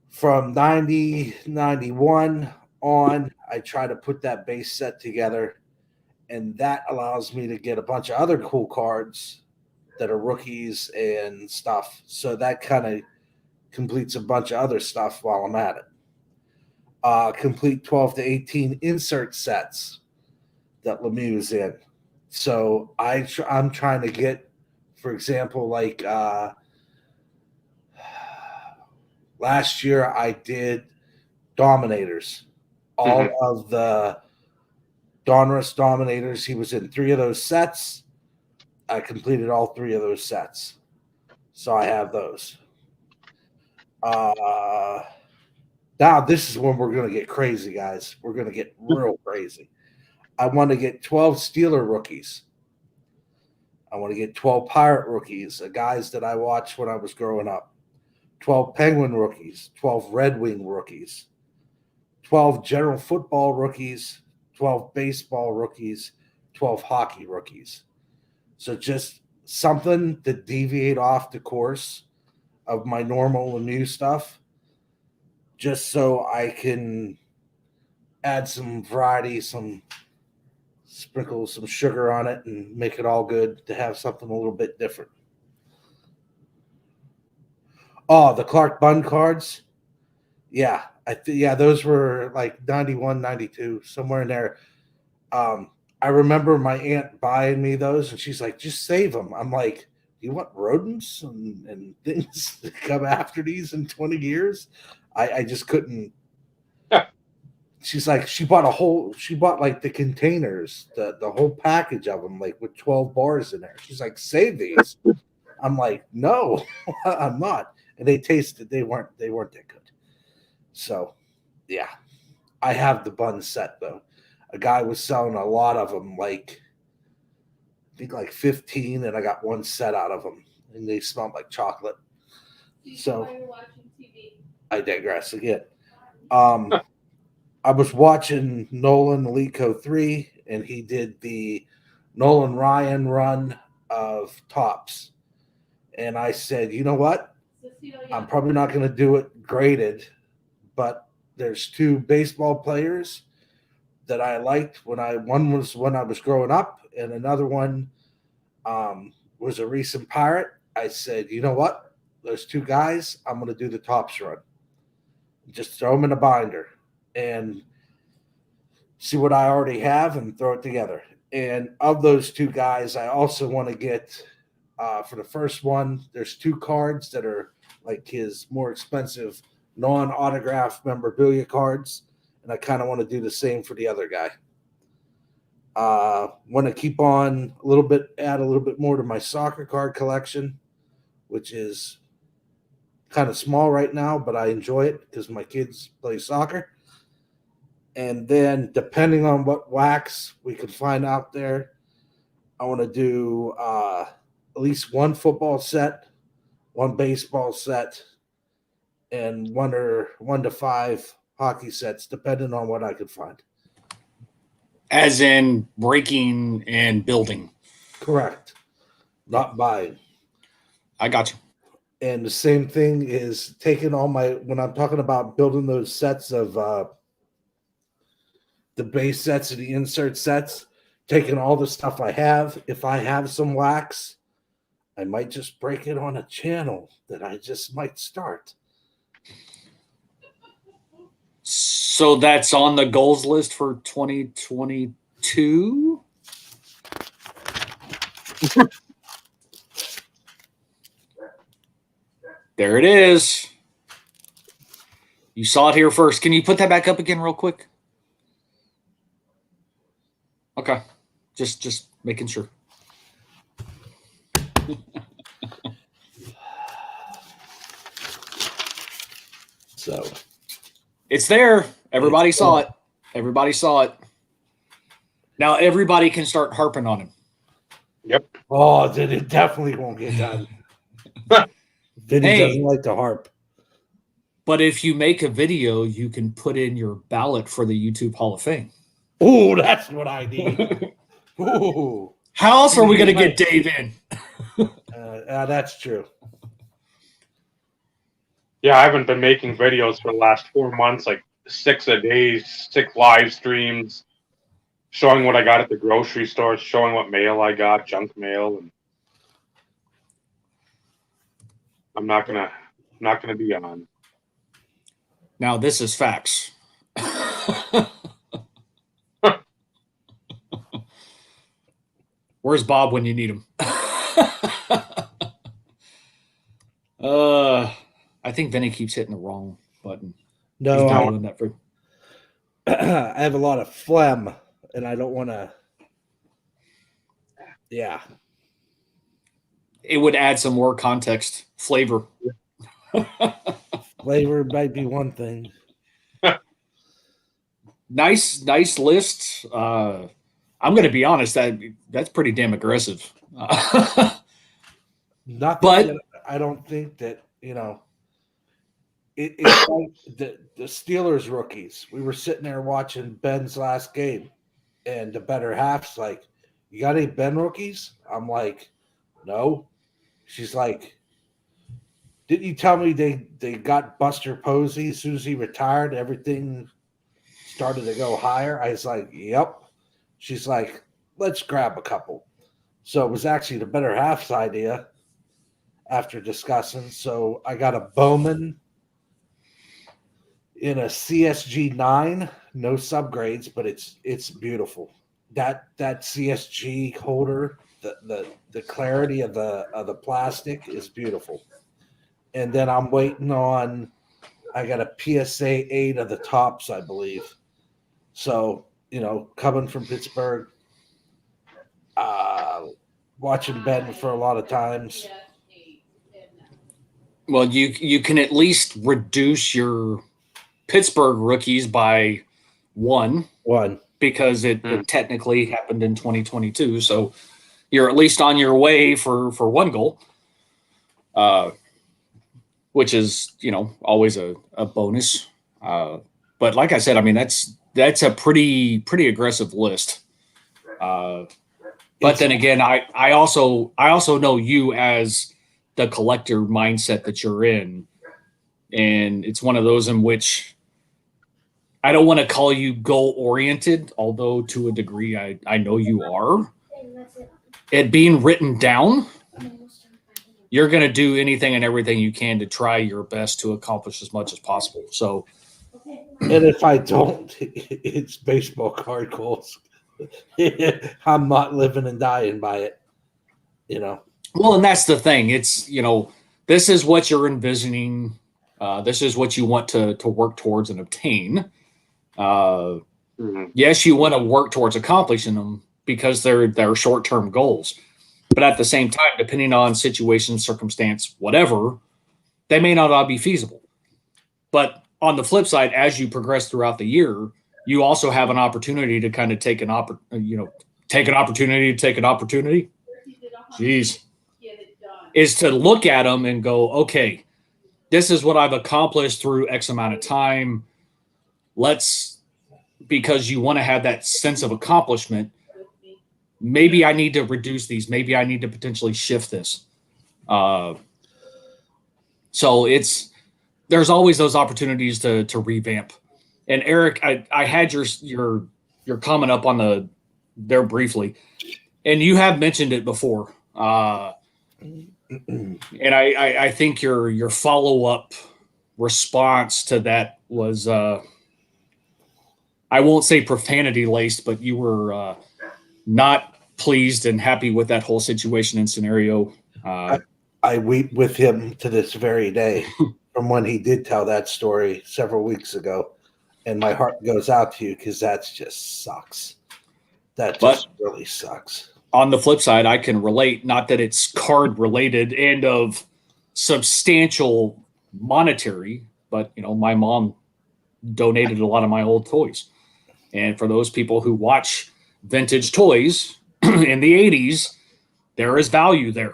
from 90, 91 on, I try to put that base set together, and that allows me to get a bunch of other cool cards that are rookies and stuff. So that kind of completes a bunch of other stuff while I'm at it. Complete 12 to 18 insert sets that Lemieux is in. So I'm trying to get, for example, like last year I did Dominators. All of the Donruss Dominators. He was in 3 of those sets. I completed all 3 of those sets. So I have those. Now this is when we're going to get crazy, guys. We're going to get real crazy. I want to get 12 Steeler rookies. I want to get 12 Pirate rookies, guys that I watched when I was growing up. 12 Penguin rookies, 12 Red Wing rookies, 12 general football rookies, 12 baseball rookies, 12 hockey rookies. So just something to deviate off the course of my normal Lemieux stuff, just so I can add some variety, sprinkle some sugar on it and make it all good to have something a little bit different. Oh, the Clark Bunn cards. Yeah, those were like 91, 92, somewhere in there. I remember my aunt buying me those, and she's like, just save them. I'm like, do you want rodents and things to come after these in 20 years? I just couldn't. She's like, she bought like the containers, the whole package of them, like with 12 bars in there. She's like, save these. I'm like, no, I'm not. And they weren't that good. So, yeah. I have the bun set though. A guy was selling a lot of them, like I think like 15, and I got one set out of them, and they smelled like chocolate. So While you're watching TV. I digress again. I was watching Nolan Elite Code 3, and he did the Nolan Ryan run of tops. And I said, you know what? I'm probably not going to do it graded, but there's two baseball players that I liked one was when I was growing up, and another one was a recent Pirate. I said, you know what? Those two guys, I'm going to do the tops run. Just throw them in a binder and see what I already have and throw it together. And of those two guys, I also want to get for the first one, there's two cards that are like his more expensive non-autograph memorabilia cards, and I kind of want to do the same for the other guy. Want to keep on add a little bit more to my soccer card collection, which is kind of small right now, but I enjoy it because my kids play soccer. And then depending on what wax we can find out there, I want to do at least one football set, one baseball set, and 1 to 5 hockey sets, depending on what I could find. As in breaking and building. Correct. Not buying. I got you. And the same thing is taking when I'm talking about building those sets of the base sets and the insert sets, taking all the stuff I have. If I have some wax, I might just break it on a channel that I just might start. So that's on the goals list for 2022? There it is. You saw it here first. Can you put that back up again real quick? Okay. Just making sure. So it's there. Everybody saw it. Everybody saw it. Now everybody can start harping on him. Yep. Oh, then it definitely won't get done. Vinny doesn't like to harp. But if you make a video, you can put in your ballot for the YouTube Hall of Fame. Oh, that's what I need. Ooh. How else are we going to get Dave in? That's true. Yeah, I haven't been making videos for the last 4 months, like 6 a day, 6 live streams, showing what I got at the grocery store, showing what mail I got, junk mail, and I'm not gonna be on. Now this is facts. Where's Bob when you need him? I think Vinny keeps hitting the wrong button. No, I have a lot of phlegm, and I don't want to. Yeah. It would add some more context, flavor. Flavor might be one thing. Nice list. I'm going to be honest. That's pretty damn aggressive. But I don't think that it's like the Steelers rookies. We were sitting there watching Ben's last game, and the better half's like, "You got any Ben rookies?" I'm like, "No." She's like, "Didn't you tell me they got Buster Posey as soon as he retired? Everything started to go higher." I was like, "Yep." She's like, "Let's grab a couple." So it was actually the better half's idea after discussing. So I got a Bowman in a CSG 9, no subgrades, but it's beautiful. That CSG holder, the clarity of the plastic is beautiful. And then I'm waiting on, I got a PSA 8 of the tops, I believe. So, coming from Pittsburgh, watching Ben for a lot of times. Well, you can at least reduce your Pittsburgh rookies by one because it technically happened in 2022. So you're at least on your way for one goal, which is, always a bonus. But like I said, I mean, that's a pretty aggressive list. But then again, I also know you as the collector mindset that you're in. And it's one of those in which I don't want to call you goal oriented, although to a degree I know you are. It being written down, you're going to do anything and everything you can to try your best to accomplish as much as possible. So, and if I don't, it's baseball card goals. I'm not living and dying by it, Well, and that's the thing. It's, this is what you're envisioning. This is what you want to work towards and obtain. Yes, you want to work towards accomplishing them because they're short-term goals. But at the same time, depending on situation, circumstance, whatever, they may not all be feasible. But on the flip side, as you progress throughout the year, you also have an opportunity to kind of take an opportunity. Jeez. Is to look at them and go, okay, this is what I've accomplished through X amount of time. Because you want to have that sense of accomplishment, maybe I need to reduce these. Maybe I need to potentially shift this. So there's always those opportunities to revamp. And Eric, I had your comment up on there briefly, and you have mentioned it before. And I think your follow-up response to that was, I won't say profanity laced, but you were not pleased and happy with that whole situation and scenario. I weep with him to this very day from when he did tell that story several weeks ago. And my heart goes out to you because that just sucks. That just really sucks. On the flip side, I can relate, not that it's card related and of substantial monetary, but my mom donated a lot of my old toys. And for those people who watch vintage toys in the 80s, there is value there.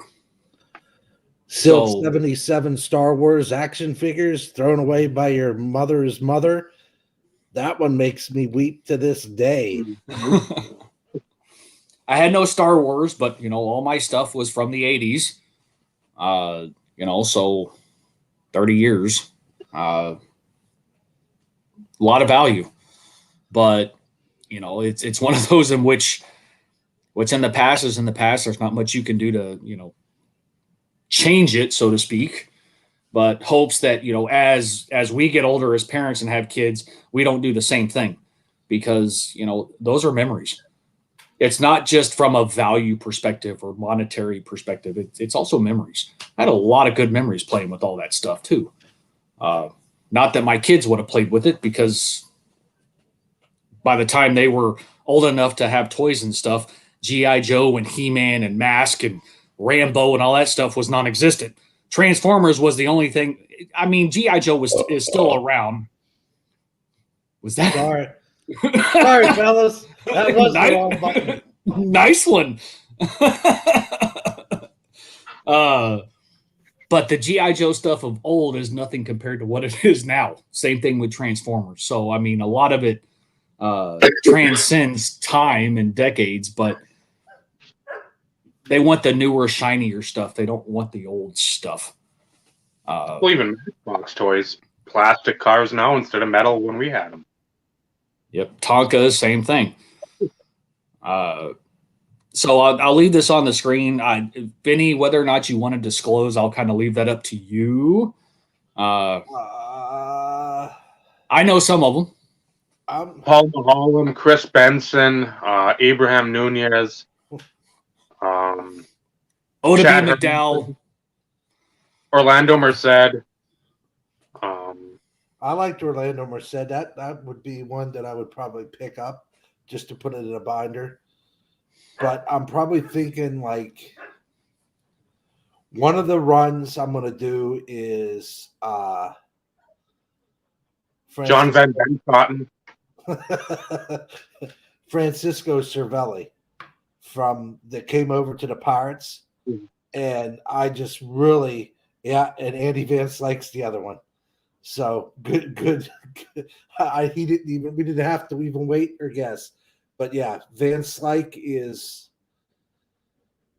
Still 77 Star Wars action figures thrown away by your mother's mother. That one makes me weep to this day. I had no Star Wars, but all my stuff was from the 80s. So 30 years. A lot of value. But it's one of those in which what's in the past is in the past. There's not much you can do to, change it, so to speak. But hopes that, as we get older as parents and have kids, we don't do the same thing because, those are memories. It's not just from a value perspective or monetary perspective. It's also memories. I had a lot of good memories playing with all that stuff too. Not that my kids would have played with it because by the time they were old enough to have toys and stuff, G.I. Joe and He-Man and Mask and Rambo and all that stuff was non-existent. Transformers was the only thing. I mean, G.I. Joe is still around. Was that? Sorry, fellas. That was the wrong button. Nice one. But the G.I. Joe stuff of old is nothing compared to what it is now. Same thing with Transformers. So, I mean, a lot of it transcends time and decades, but they want the newer, shinier stuff. They don't want the old stuff. Well, even Matchbox toys, plastic cars now instead of metal when we had them. Yep, Tonka, same thing. So I'll leave this on the screen. Vinny, whether or not you want to disclose, I'll kind of leave that up to you. I know some of them. Paul Mulholland, Chris Benson, Abraham Nunez, Oda Chad McDowell, Orlando Merced. I liked Orlando Merced. That would be one that I would probably pick up just to put it in a binder. But I'm probably thinking like one of the runs I'm going to do is John Van Cotton. Francisco Cervelli that came over to the Pirates, and I just really and Andy Van Slyke's the other one. So good. We didn't have to even wait or guess, but yeah, Van Slyke is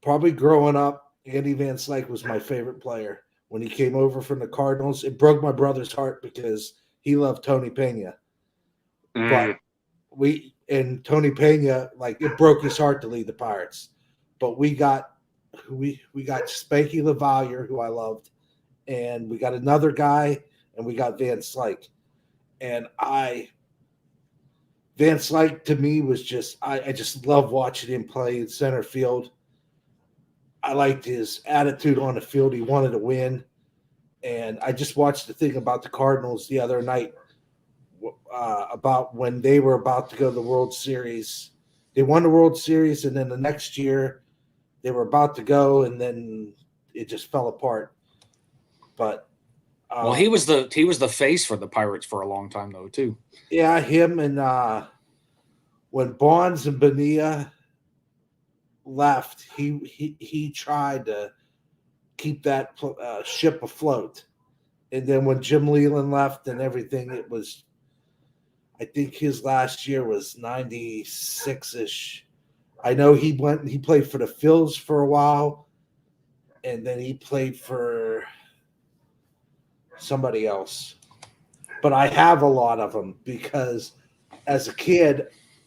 probably growing up. Andy Van Slyke was my favorite player when he came over from the Cardinals. It broke my brother's heart because he loved Tony Pena, but Tony Pena, like, it broke his heart to leave the Pirates, but we got Spanky LaValliere, who I loved, and we got another guy. And we got Van Slyke. And Van Slyke to me was just, I just love watching him play in center field. I liked his attitude on the field. He wanted to win. And I just watched the thing about the Cardinals the other night about when they were about to go to the World Series. They won the World Series, and then the next year they were about to go, and then it just fell apart. But well, he was the face for the Pirates for a long time, though, too. Yeah, him and when Bonds and Bonilla left, he tried to keep that ship afloat. And then when Jim Leyland left and everything, it was, I think his last year was 96-ish. I know he played for the Phils for a while, and then he played for somebody else. But I have a lot of them because as a kid,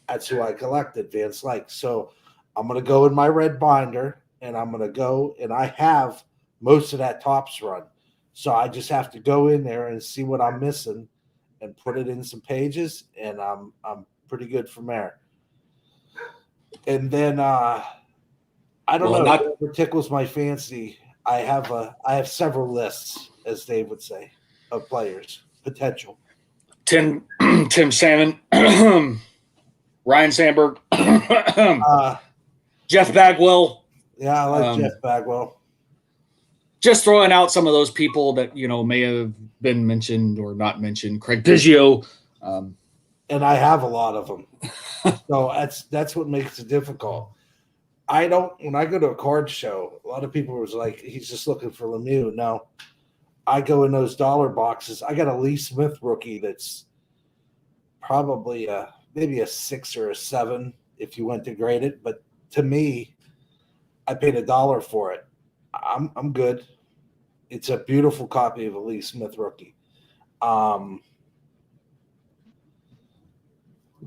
that's who I collected, Van Slyke. So I'm going to go in my red binder, and I'm going to go, and I have most of that Topps run. So I just have to go in there and see what I'm missing and put it in some pages, and I'm pretty good from there. And then I don't know, whatever tickles my fancy. I have several lists, as Dave would say, of players potential. Tim Salmon, Ryan Sandberg, Jeff Bagwell. Yeah, I like Jeff Bagwell. Just throwing out some of those people that may have been mentioned or not mentioned. Craig Biggio. And I have a lot of them. So that's what makes it difficult. When I go to a card show, a lot of people was like, he's just looking for Lemieux. No, I go in those dollar boxes. I got a Lee Smith rookie that's probably maybe a 6 or a 7 if you went to grade it. But to me, I paid $1 for it. I'm good. It's a beautiful copy of a Lee Smith rookie.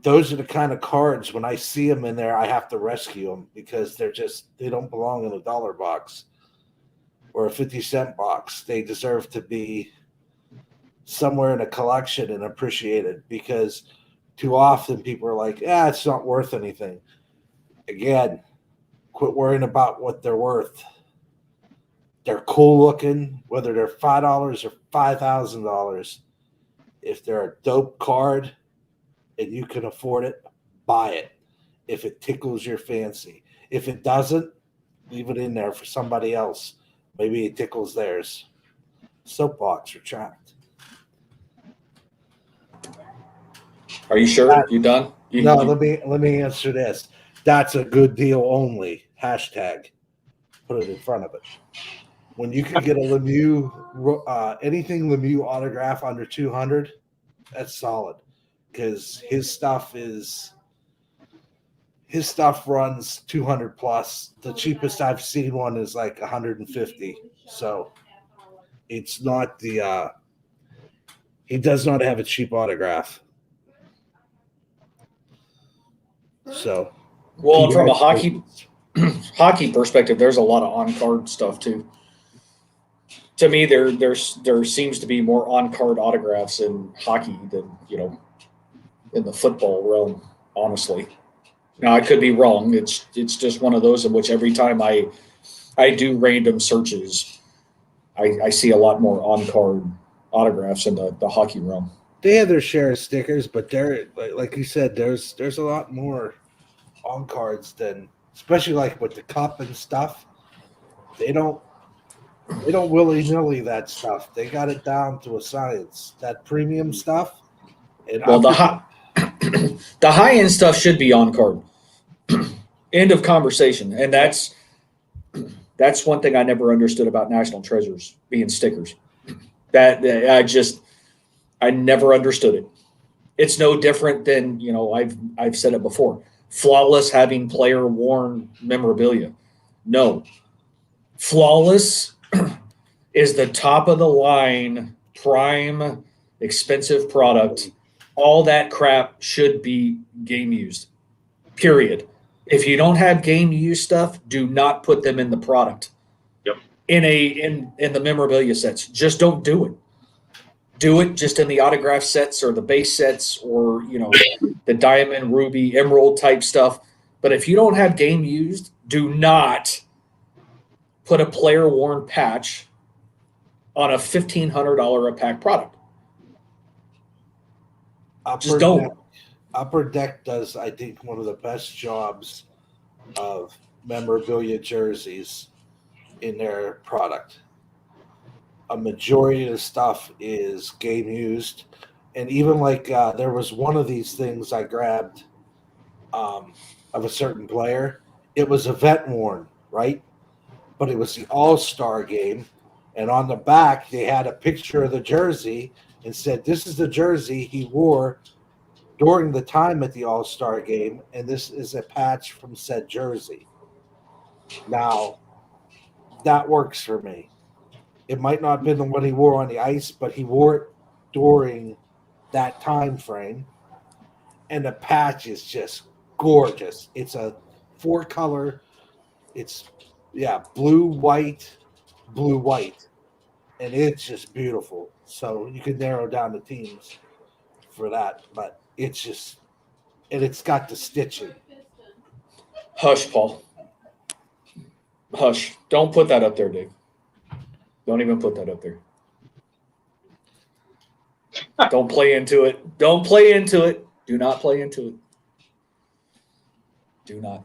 Those are the kind of cards, when I see them in there, I have to rescue them because they don't belong in a dollar box or a 50-cent box. They deserve to be somewhere in a collection and appreciated, because too often people are like, it's not worth anything. Again, quit worrying about what they're worth. They're cool looking, whether they're $5 or $5,000. If they're a dope card and you can afford it, buy it. If it tickles your fancy. If it doesn't, leave it in there for somebody else. Maybe it tickles theirs. Soapbox retract. Are you sure? You done? No, let me answer this. That's a good deal only. Hashtag. Put it in front of it. When you can get a Lemieux, anything Lemieux autograph under 200, that's solid. Because his stuff runs 200 plus. The cheapest I've seen one is like 150. So it's not he does not have a cheap autograph. So, well, from a hockey perspective, there's a lot of on-card stuff too. To me, there seems to be more on-card autographs in hockey than in the football realm, honestly. Now, I could be wrong. It's just one of those in which every time I do random searches, I see a lot more on-card autographs in the hockey realm. They have their share of stickers, but they're like you said, there's a lot more on cards than, especially like with the cup and stuff. They don't willy-nilly that stuff. They got it down to a science. That premium stuff. And The high-end stuff should be on card. End of conversation. And that's one thing I never understood about National Treasures being stickers. That I never understood it. It's no different than, I've said it before. Flawless having player worn memorabilia. No. Flawless is the top of the line, prime, expensive product. All that crap should be game used. Period. If you don't have game used stuff, do not put them in the product. Yep. In the memorabilia sets. Just don't do it. Do it just in the autograph sets or the base sets or, the diamond, ruby, emerald type stuff. But if you don't have game used, do not put a player worn patch on a $1,500 a pack product. Just don't. Upper Deck does, I think, one of the best jobs of memorabilia jerseys in their product. A majority of the stuff is game used, and even there was one of these things I grabbed of a certain player. It was event worn, right? But it was the All-Star game, and on the back they had a picture of the jersey and said, "This is the jersey he wore during the time at the All-Star game, and this is a patch from said jersey." Now, that works for me. It might not have been the one he wore on the ice, but he wore it during that time frame. And the patch is just gorgeous. It's a 4-color. It's, blue, white. And it's just beautiful. So you can narrow down the teams for that. But it's just, and it's got the stitching. Hush, Paul. Hush. Don't put that up there, Dave. Don't even put that up there. Don't play into it. Don't play into it. Do not play into it. Do not.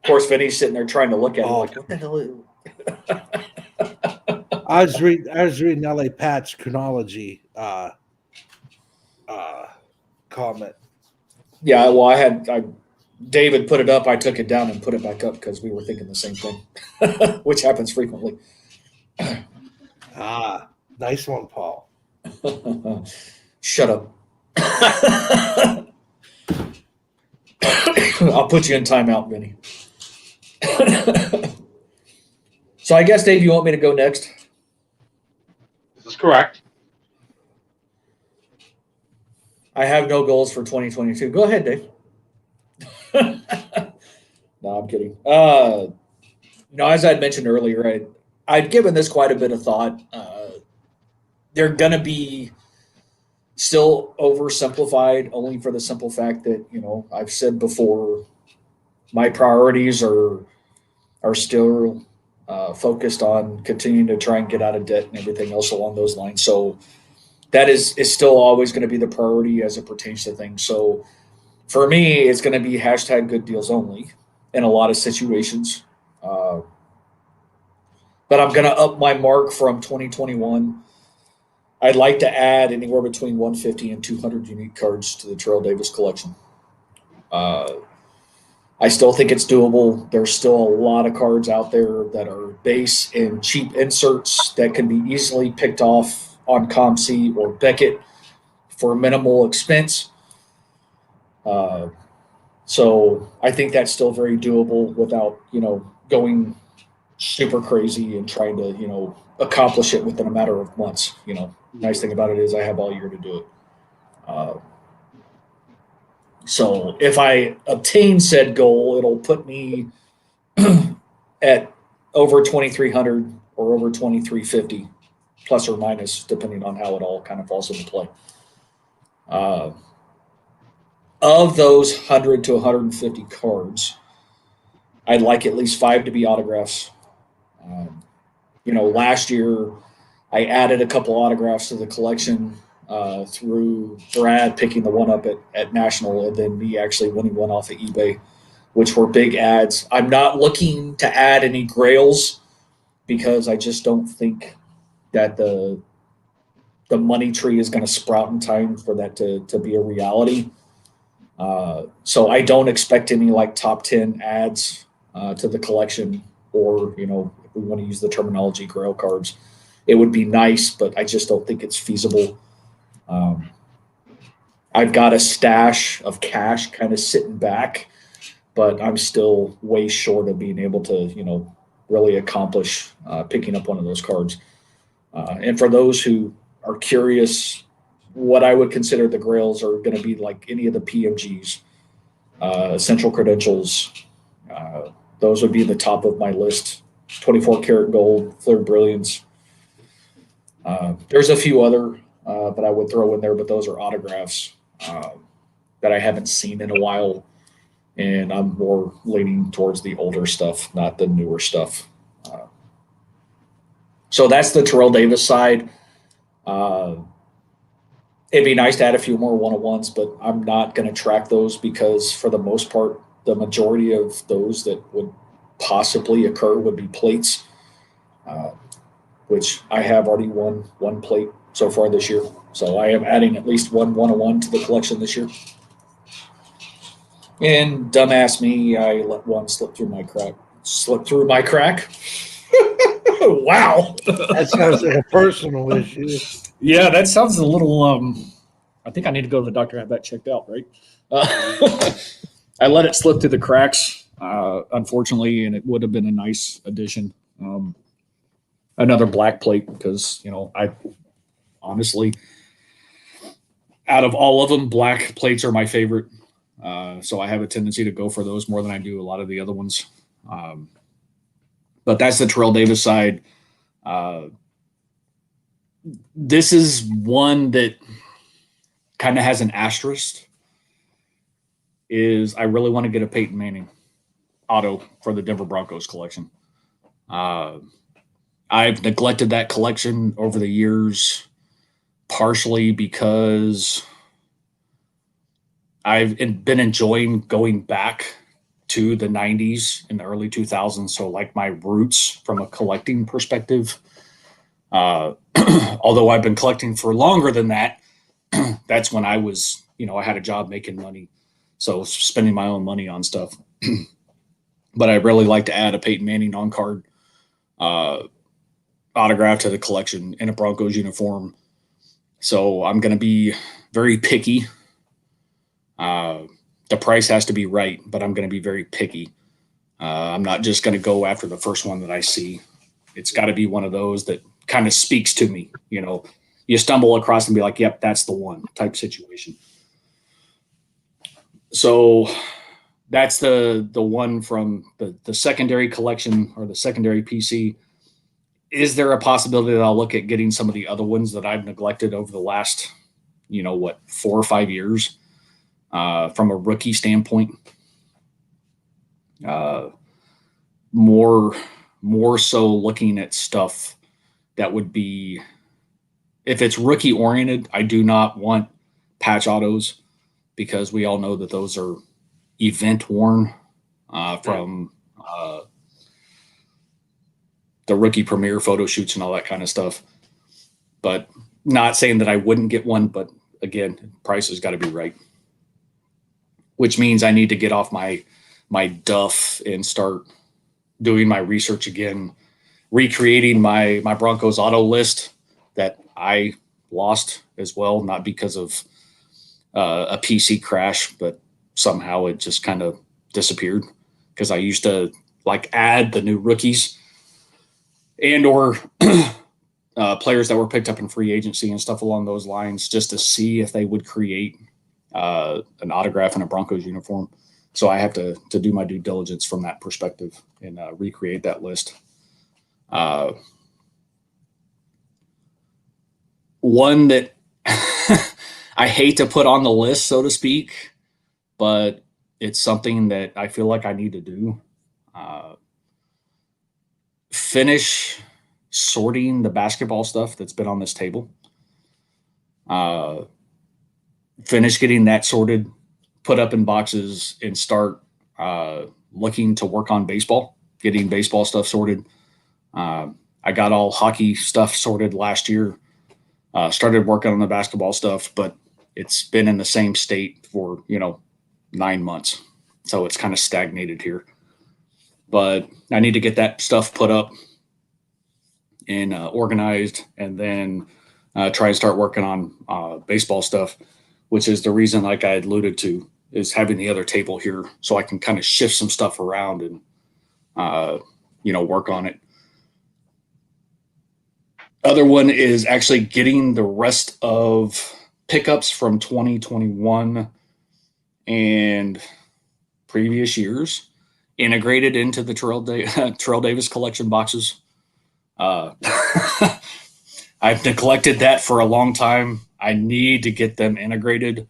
Of course, Vinny's sitting there trying to look at it like, what the hell is I was reading LA Pat's chronology comment. Yeah, well, David put it up. I took it down and put it back up because we were thinking the same thing, which happens frequently. Nice one, Paul. Shut up. I'll put you in timeout, Vinny. So I guess, Dave, you want me to go next? This is correct. I have no goals for 2022. Go ahead, Dave. No, I'm kidding. As I mentioned earlier, I'd given this quite a bit of thought. They're going to be still oversimplified only for the simple fact that, I've said before, my priorities are still focused on continuing to try and get out of debt and everything else along those lines. So that is still always going to be the priority as it pertains to things. So for me, it's going to be hashtag good deals only in a lot of situations. But I'm going to up my mark from 2021. I'd like to add anywhere between 150 and 200 unique cards to the Terrell Davis collection. I still think it's doable. There's still a lot of cards out there that are base and cheap inserts that can be easily picked off on ComC or Beckett for minimal expense. So I think that's still very doable without, going super crazy and trying to, accomplish it within a matter of months. Nice thing about it is I have all year to do it. So if I obtain said goal, it'll put me at over 2,300 or over 2,350, plus or minus, depending on how it all kind of falls into play. Of those 100 to 150 cards, I'd like at least 5 to be autographs. Last year I added a couple autographs to the collection through Brad picking the one up at National and then me actually winning one off of eBay, which were big ads. I'm not looking to add any grails because I just don't think that the the money tree is going to sprout in time for that to be a reality. So I don't expect any like top 10 ads to the collection, or, you know, if we want to use the terminology, grail cards. It would be nice, but I just don't think it's feasible. I've got a stash of cash kind of sitting back, but I'm still way short of being able to, you know, really accomplish picking up one of those cards. And for those who are curious, what I would consider the grails are going to be like any of the PMGs, essential credentials. Those would be the top of my list. 24 karat gold, flared brilliance. There's a few other that I would throw in there, but those are autographs that I haven't seen in a while. And I'm more leaning towards the older stuff, not the newer stuff. So that's the Terrell Davis side. It'd be nice to add a few more one-on-ones, but I'm not going to track those because for the most part, the majority of those that would possibly occur would be plates, which I have already won one plate so far this year. So I am adding at least one one-on-one to the collection this year. And dumbass me, I let one slip through my crack. Wow. That sounds like a personal issue. Yeah, that sounds a little. I think I need to go to the doctor and have that checked out, right? I let it slip through the cracks, unfortunately, and it would have been a nice addition. Another black plate, because, you know, I honestly, out of all of them, black plates are my favorite. So I have a tendency to go for those more than I do a lot of the other ones. But that's the Terrell Davis side. This is one that kind of has an asterisk. Is I really want to get a Peyton Manning auto for the Denver Broncos collection. I've neglected that collection over the years, partially because I've been enjoying going back to the 90s and the early 2000s. So like my roots from a collecting perspective. Although I've been collecting for longer than that, that's when I was, you know, I had a job making money. So spending my own money on stuff. But I really like to add a Peyton Manning on-card autograph to the collection in a Broncos uniform. So I'm going to be very picky. The price has to be right, but I'm going to be very picky. I'm not just going to go after the first one that I see. It's got to be one of those that kind of speaks to me. You know, you stumble across and be like, yep, that's the one type situation. So that's the one from the secondary collection or the secondary PC. Is there a possibility that I'll look at getting some of the other ones that I've neglected over the last, 4 or 5 years from a rookie standpoint? More so looking at stuff that would be, if it's rookie oriented, I do not want patch autos because we all know that those are event worn from the rookie premiere photo shoots and all that kind of stuff. But not saying that I wouldn't get one, but again, price has got to be right, which means I need to get off my duff and start doing my research again, recreating my Broncos auto list that I lost as well, not because of a PC crash, but somehow it just kind of disappeared because I used to add the new rookies and or players that were picked up in free agency and stuff along those lines just to see if they would create an autograph in a Broncos uniform. So I have to do my due diligence from that perspective and recreate that list. One that I hate to put on the list, so to speak, but it's something that I feel like I need to do. Finish sorting the basketball stuff that's been on this table. Finish getting that sorted, put up in boxes, and start looking to work on baseball, getting baseball stuff sorted. I got all hockey stuff sorted last year. Started working on the basketball stuff, but it's been in the same state for 9 months, so it's kind of stagnated here. But I need to get that stuff put up and organized, and then try and start working on baseball stuff, which is the reason, like I alluded to, is having the other table here so I can kind of shift some stuff around and work on it. Other one is actually getting the rest of pickups from 2021 and previous years integrated into the Terrell Davis collection boxes. I've neglected that for a long time. I need to get them integrated,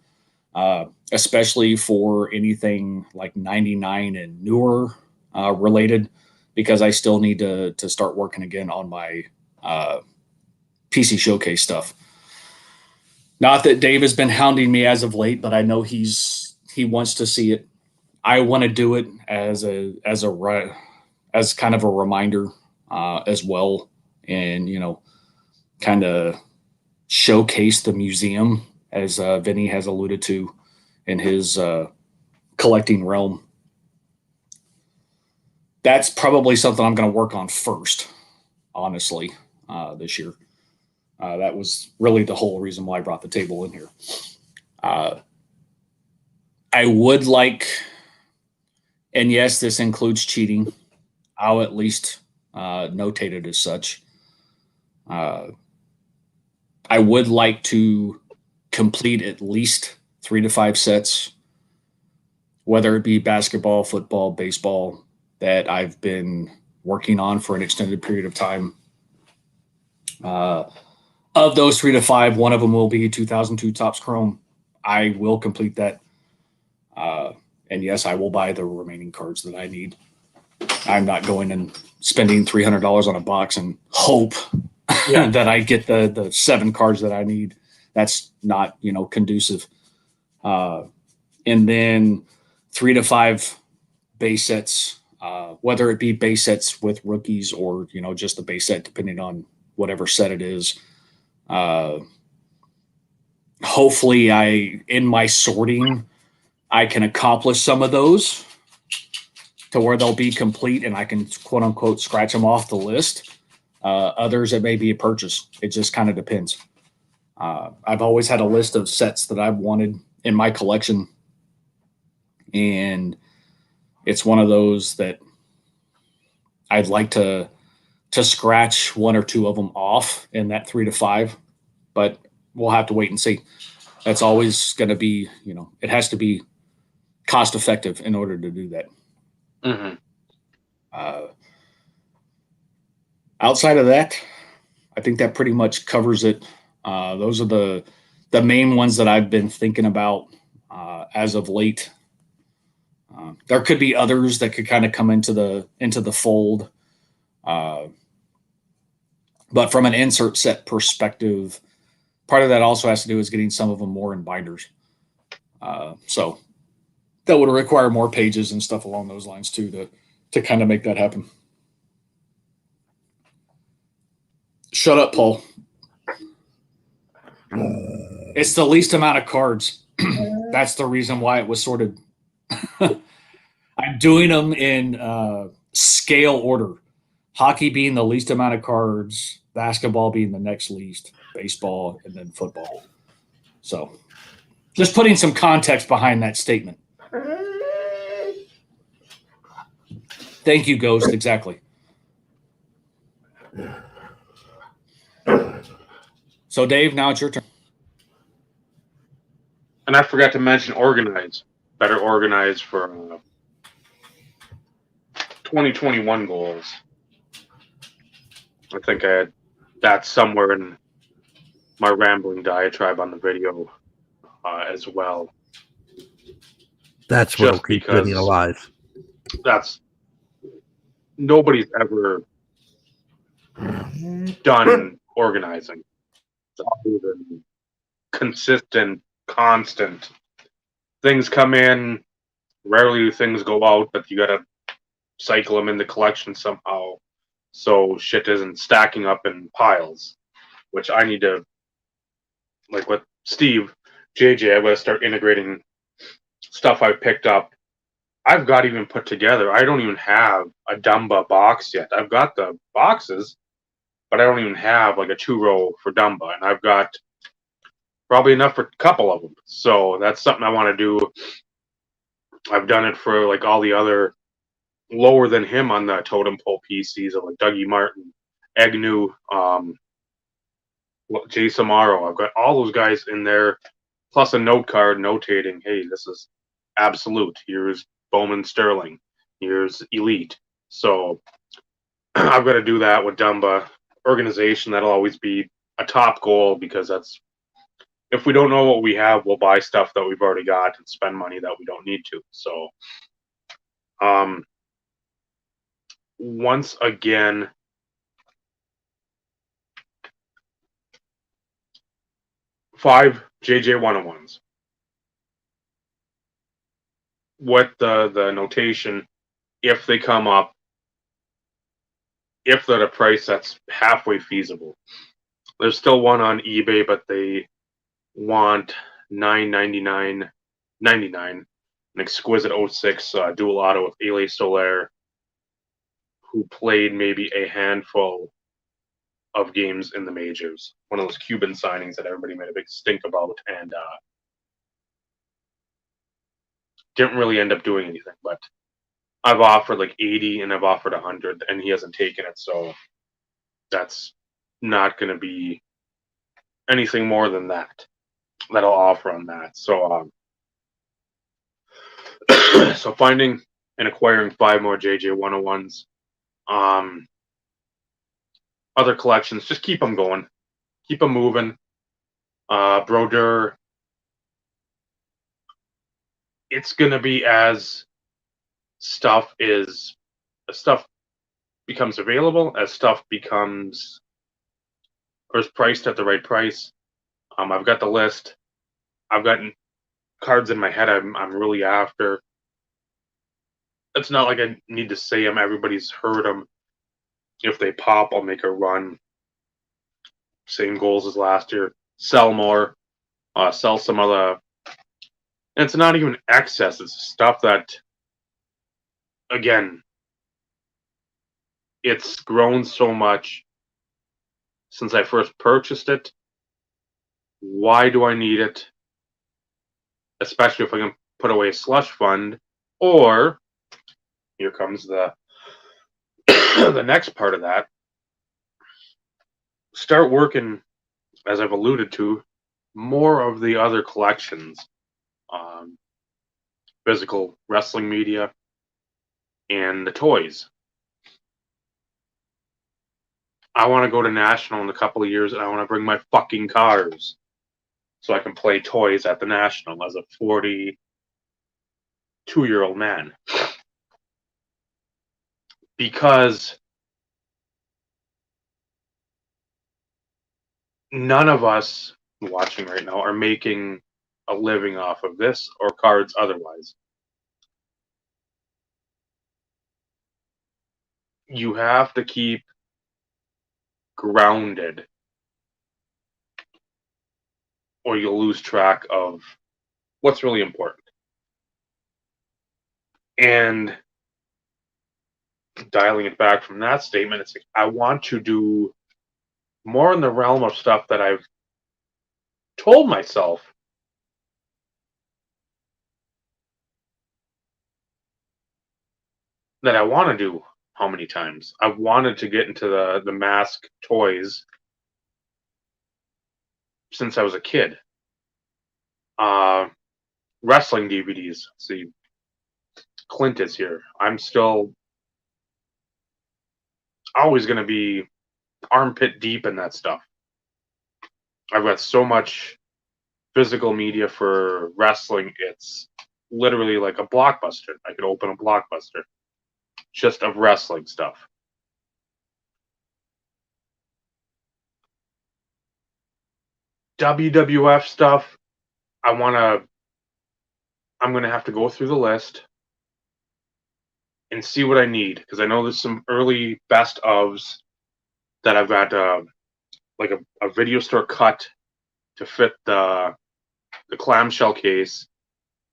especially for anything like 99 and newer related, because I still need to start working again on my PC Showcase stuff. Not that Dave has been hounding me as of late, but I know he wants to see it. I want to do it as kind of a reminder as well, and kind of showcase the museum, as Vinny has alluded to in his collecting realm. That's probably something I'm going to work on first, honestly, this year. That was really the whole reason why I brought the table in here. I would like, and yes, this includes cheating. I'll at least notate it as such. I would like to complete at least 3 to 5 sets, whether it be basketball, football, baseball, that I've been working on for an extended period of time. Of those 3 to 5, one of them will be 2002 Topps Chrome. I will complete that. And yes, I will buy the remaining cards that I need. I'm not going and spending $300 on a box and hope that I get the 7 cards that I need. That's not, conducive. And then 3 to 5 base sets, whether it be base sets with rookies or, just the base set, depending on whatever set it is. Hopefully in my sorting, I can accomplish some of those to where they'll be complete and I can quote unquote scratch them off the list. Others, it may be a purchase. It just kind of depends. I've always had a list of sets that I've wanted in my collection, and it's one of those that I'd like to scratch 1 or 2 of them off in that 3 to 5, but we'll have to wait and see. That's always going to be, it has to be cost effective in order to do that. Mm-hmm. Outside of that, I think that pretty much covers it. Those are the main ones that I've been thinking about as of late. There could be others that could kind of come into the fold. But from an insert set perspective, part of that also has to do with getting some of them more in binders. So that would require more pages and stuff along those lines too to kind of make that happen. Shut up, Paul. It's the least amount of cards. That's the reason why it was sorted. I'm doing them in scale order. Hockey being the least amount of cards, basketball being the next least, baseball, and then football. So just putting some context behind that statement. Thank you, Ghost. Exactly. So, Dave, now it's your turn. And I forgot to mention organize. Better organize for 2021 goals. I think that's somewhere in my rambling diatribe on the video as well. That's what'll keep Vinny alive. That's nobody's ever done organizing. It's always been consistent, constant. Things come in, rarely do things go out, but you gotta cycle them in the collection somehow so shit isn't stacking up in piles, which I need to like with Steve, JJ, I'm going to start integrating stuff I picked up. I've got even put together. I don't even have a Dumba box yet. I've got the boxes, but I don't even have like a 2-row for Dumba, and I've got probably enough for a couple of them. So that's something I want to do. I've done it for like all the other lower than him on the totem pole PCs of like Dougie Martin, Agnew, Jason Morrow. I've got all those guys in there, plus a note card notating, hey, this is absolute. Here's Bowman Sterling. Here's Elite. So I've got to do that with Dumba. Organization, that'll always be a top goal, because that's, if we don't know what we have, we'll buy stuff that we've already got and spend money that we don't need to. So once again, five JJ 101s. What the notation, if they come up, if they're at a price that's halfway feasible. There's still one on eBay, but they want $9.99.99, an exquisite 06 dual auto with Elie Soler, who played maybe a handful of games in the majors. One of those Cuban signings that everybody made a big stink about, and didn't really end up doing anything. But I've offered like 80 and I've offered 100, and he hasn't taken it. So that's not going to be anything more than that I'll offer on that. So so finding and acquiring 5 more JJ 101s. Other collections, just keep them going, keep them moving. Brodeur, it's gonna be as stuff becomes available, as stuff becomes or is priced at the right price. I've got the list. I've gotten cards in my head I'm really after. It's not like I need to say them. Everybody's heard them. If they pop, I'll make a run. Same goals as last year. Sell more. Sell some other. And it's not even excess. It's stuff that, again, it's grown so much since I first purchased it. Why do I need it? Especially if I can put away a slush fund. Or, here comes the the next part of that. Start working, as I've alluded to, more of the other collections. Physical wrestling media and the toys. I want to go to National in a couple of years, and I want to bring my fucking cars so I can play toys at the National as a 42-year-old man. Because none of us watching right now are making a living off of this or cards otherwise. You have to keep grounded, or you'll lose track of what's really important. And dialing it back from that statement, it's like, I want to do more in the realm of stuff that I've told myself that I want to do. How many times I've wanted to get into the mask toys since I was a kid. Wrestling DVDs. See, Clint is here. I'm still always going to be armpit deep in that stuff. I've got so much physical media for wrestling. It's literally like a Blockbuster. I could open a Blockbuster just of wrestling stuff. WWF stuff, I'm going to have to go through the list and see what I need, because I know there's some early best ofs that I've got like a video store cut to fit the clamshell case.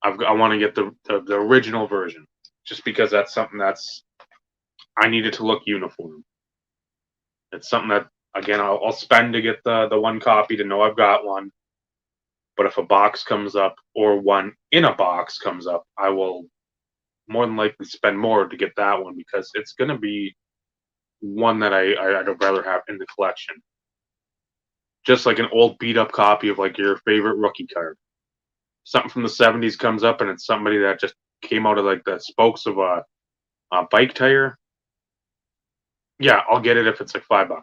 I want to get the original version, just because that's something I needed to look uniform. It's something that, again, I'll spend to get the one copy to know I've got one. But if a box comes up, or one in a box comes up, I will more than likely spend more to get that one, because it's going to be one that I'd rather have in the collection. Just like an old beat up copy of like your favorite rookie card. Something from the 70s comes up and it's somebody that just came out of like the spokes of a bike tire. Yeah, I'll get it if it's like $5.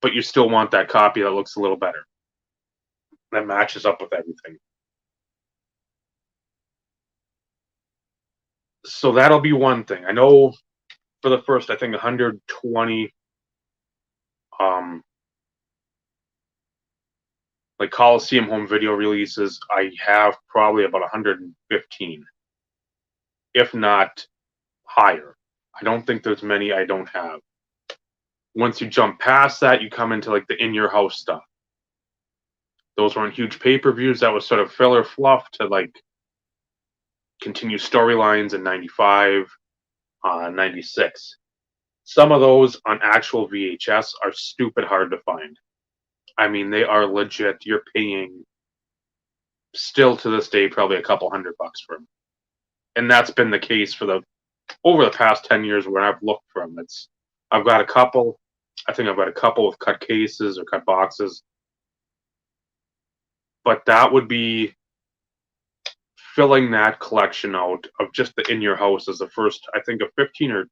But you still want that copy that looks a little better, that matches up with everything. So that'll be one thing. I know for the first, I think 120 like Coliseum home video releases, I have probably about 115, if not higher. I don't think there's many I don't have. Once you jump past that, you come into like the in-your-house stuff. Those weren't huge pay-per-views. That was sort of filler fluff to like continue storylines in 95, 96. Some of those on actual VHS are stupid hard to find. I mean, they are legit. You're paying, still to this day, probably a couple $100 for them. And that's been the case for over the past 10 years where I've looked for them. I've got a couple. I think I've got a couple of cut cases or cut boxes. But that would be filling that collection out of just the in your house as the first, I think, of 15 or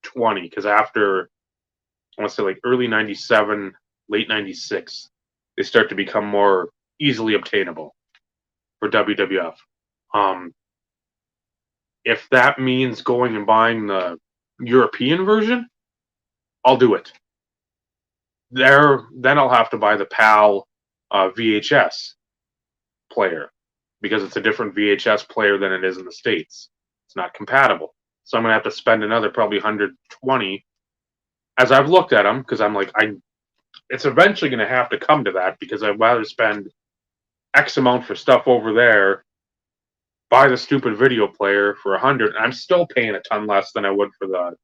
20. Because after, I want to say like early 97, late 96, they start to become more easily obtainable for WWF. If that means going and buying the European version, I'll do it. Then I'll have to buy the PAL VHS player, because it's a different VHS player than it is in the States. It's not compatible. So I'm going to have to spend another probably 120 as I've looked at them, because I'm like, it's eventually going to have to come to that, because I'd rather spend X amount for stuff over there, buy the stupid video player for 100, and I'm still paying a ton less than I would for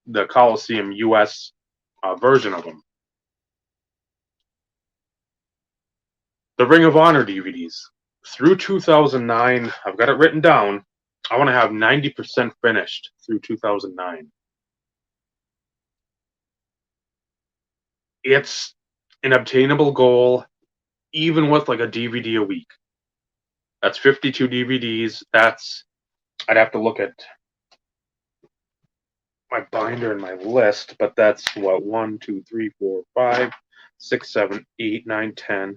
the Coliseum US version of them. The Ring of Honor DVDs. Through 2009, I've got it written down, I want to have 90% finished through 2009. It's an obtainable goal, even with like a DVD a week. That's 52 DVDs. I'd have to look at my binder and my list, but that's what, 1, 2, 3, 4, 5, 6, 7, 8, 9, 10,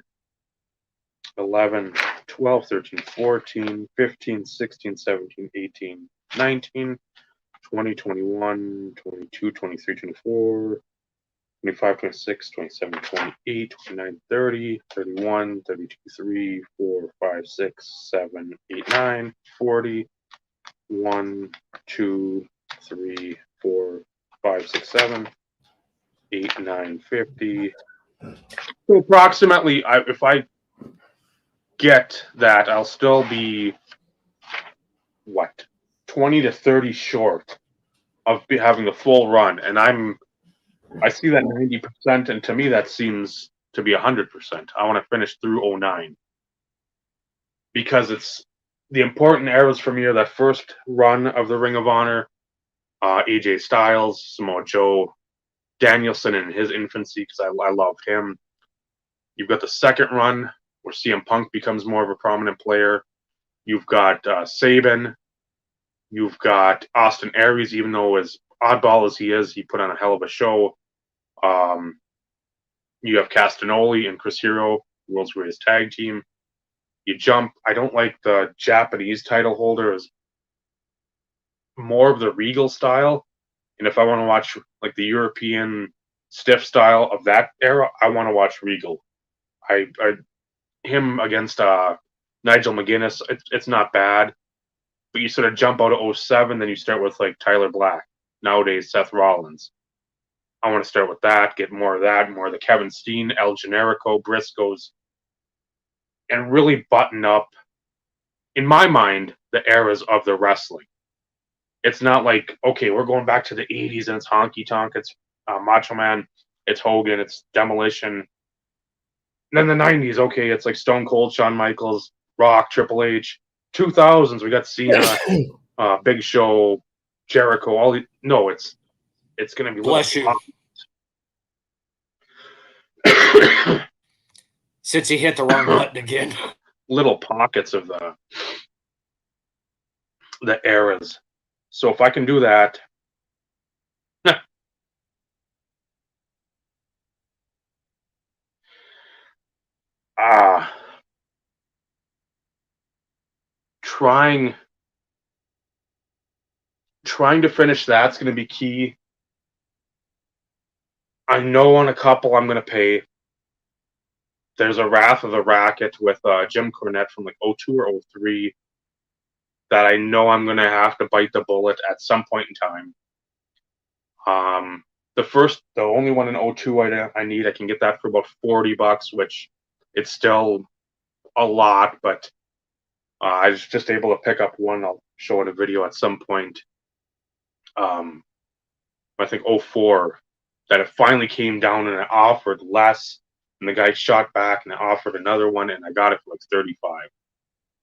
11, 12, 13, 14, 15, 16, 17, 18, 19, 20, 21, 22, 23, 24, 25, 26, 27, 28, 29, 30, 31, 32, 3, 4, 5, 6, 7, 8, 9, 40, 1, 2, 3, 4, 5, 6, 7, 8, 9, 50. So approximately, if I get that, I'll still be, 20 to 30 short of having the full run. And I see that 90%, and to me that seems to be 100%. I want to finish through 09. Because it's the important eras for me are that first run of the Ring of Honor, AJ Styles, Samoa Joe, Danielson in his infancy, because I loved him. You've got the second run where CM Punk becomes more of a prominent player. You've got Sabin. You've got Austin Aries, even though as oddball as he is, he put on a hell of a show. You have Castagnoli and Chris Hero, world's greatest tag team. You jump. I don't like the Japanese title holder as more of the Regal style. And if I want to watch like the European stiff style of that era, I want to watch Regal. Him against Nigel McGuinness, it's not bad. But you sort of jump out of 07, then you start with like Tyler Black. Nowadays, Seth Rollins. I want to start with that, get more of that, more of the Kevin Steen, El Generico, Briscoes, and really button up, in my mind, the eras of the wrestling. It's not like, okay, we're going back to the 80s and it's Honky Tonk, it's Macho Man, it's Hogan, it's Demolition. And then the 90s, okay, it's like Stone Cold, Shawn Michaels, Rock, Triple H. 2000s, we got Cena, Big Show, Jericho. No, it's going to be Bless you. Since he hit the wrong button again. Little pockets of the eras. So if I can do that, trying to finish that's going to be key. I know on a couple I'm going to pay. There's a Wrath of the Racket with Jim Cornette from like 02 or 03 that I know I'm going to have to bite the bullet at some point in time. The only one in 02 I need, I can get that for about $40, which it's still a lot, but I was just able to pick up one. I'll show it a video at some point. I think 04, that it finally came down and I offered less, and the guy shot back and I offered another one, and I got it for like 35.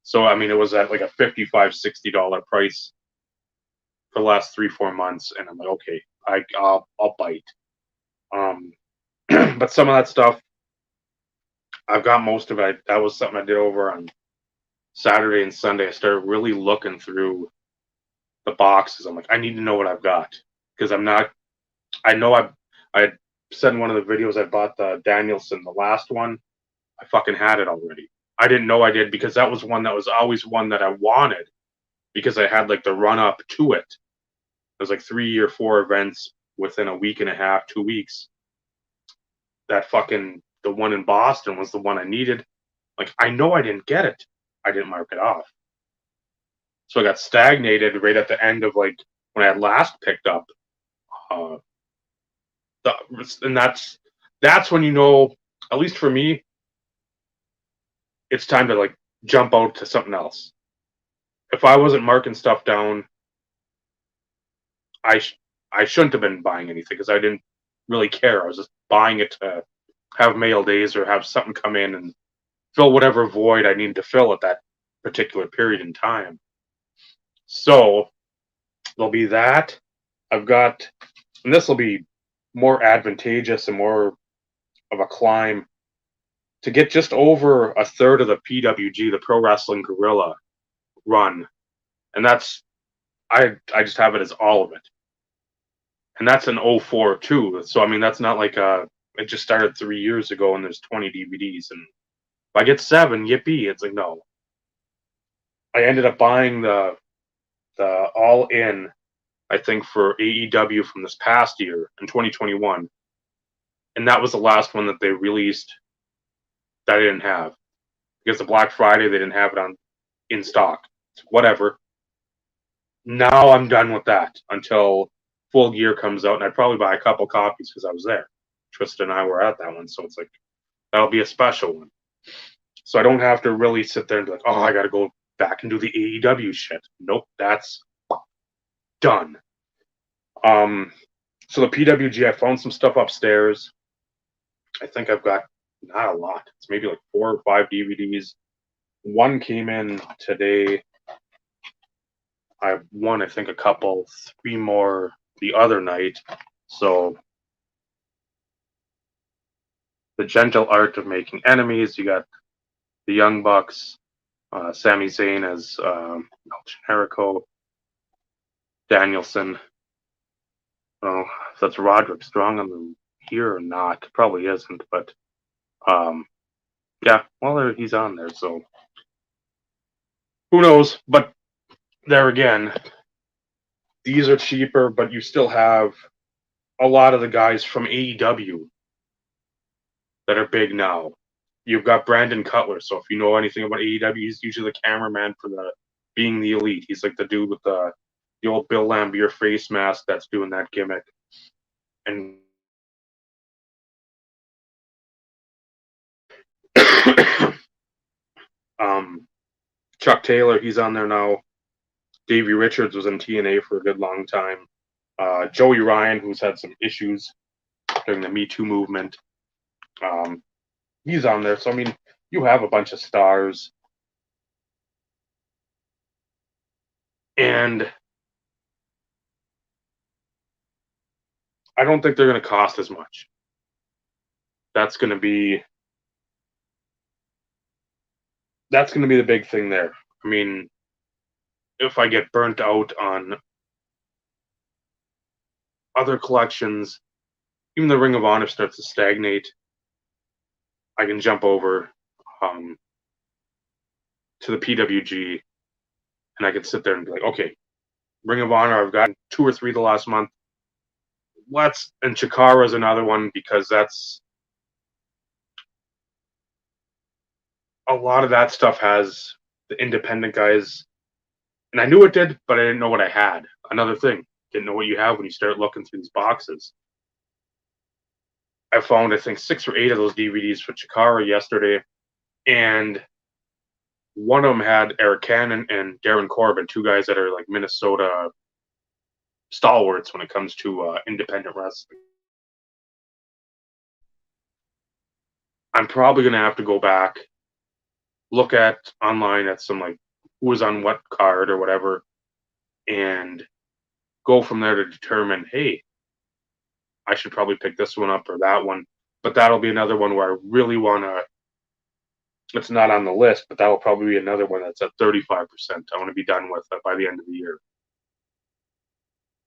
So I mean, it was at like a $55, $60 price for the last 3-4 months, and I'm like, okay, I'll bite. But some of that stuff, I've got most of it. That was something I did over on Saturday and Sunday. I started really looking through the boxes. I'm like, I need to know what I've got, because I know I said in one of the videos I bought the Danielson, the last one. I fucking had it already. I didn't know I did, because that was one that was always one that I wanted, because I had like the run up to it. It was like 3 or 4 events within a week and a half, 2 weeks. The one in Boston was the one I needed. Like, I know I didn't get it. I didn't mark it off. So I got stagnated right at the end of like when I had last picked up. And that's when, you know, at least for me, it's time to like jump out to something else. If I wasn't marking stuff down, I shouldn't have been buying anything, because I didn't really care. I was just buying it to have mail days or have something come in and fill whatever void I needed to fill at that particular period in time. So there'll be that. I've got, and this will be more advantageous and more of a climb, to get just over a third of the PWG, the Pro Wrestling Guerrilla run. And that's, I just have it as all of it. And that's an 04 too. So, I mean, that's not like it just started 3 years ago and there's 20 DVDs. And if I get 7, yippee. It's like, no. I ended up buying the All In, I think, for AEW from this past year in 2021. And that was the last one that they released that I didn't have. Because the Black Friday, they didn't have it in stock. Whatever. Now I'm done with that until Full Gear comes out, and I'd probably buy a couple copies because I was there. Tristan and I were at that one, so it's like, that'll be a special one. So I don't have to really sit there and be like, oh, I got to go back and do the AEW shit. Nope, that's done. So the PWG, I found some stuff upstairs. I think I've got not a lot. It's maybe like 4 or 5 DVDs. One came in today. I won, I think, a couple, 3 more the other night. So The Gentle Art of Making Enemies. You got the Young Bucks, Sami Zayn as El Generico, Danielson. I don't know if that's Roderick Strong on the here or not. Probably isn't, but yeah, well, he's on there, so who knows? But there again, these are cheaper, but you still have a lot of the guys from AEW that are big now. You've got Brandon Cutler, so if you know anything about AEW, he's usually the cameraman for being the Elite. He's like the dude with the old Bill Lambier face mask that's doing that gimmick. And Chuck Taylor, he's on there now. Davey Richards was in TNA for a good long time. Joey Ryan, who's had some issues during the Me Too movement. He's on there. So, I mean, you have a bunch of stars. And I don't think they're going to cost as much. That's going to be the big thing there. I mean, if I get burnt out on other collections, even the Ring of Honor starts to stagnate, I can jump over to the PWG, and I can sit there and be like, okay, Ring of Honor, I've gotten 2 or 3 the last month. And Chikara is another one, because that's a lot of that stuff has the independent guys, and I knew it did, but I didn't know what I had. Another thing, didn't know what you have when you start looking through these boxes. I found, I think, 6 or 8 of those DVDs for Chikara yesterday, and one of them had Eric Cannon and Darren Corbin, 2 guys that are like Minnesota stalwarts when it comes to independent wrestling. I'm probably going to have to go back, look at online at some, like, who was on what card or whatever, and go from there to determine, hey, I should probably pick this one up or that one. But that'll be another one where I really want to, it's not on the list, but that will probably be another one that's at 35%. I want to be done with it by the end of the year.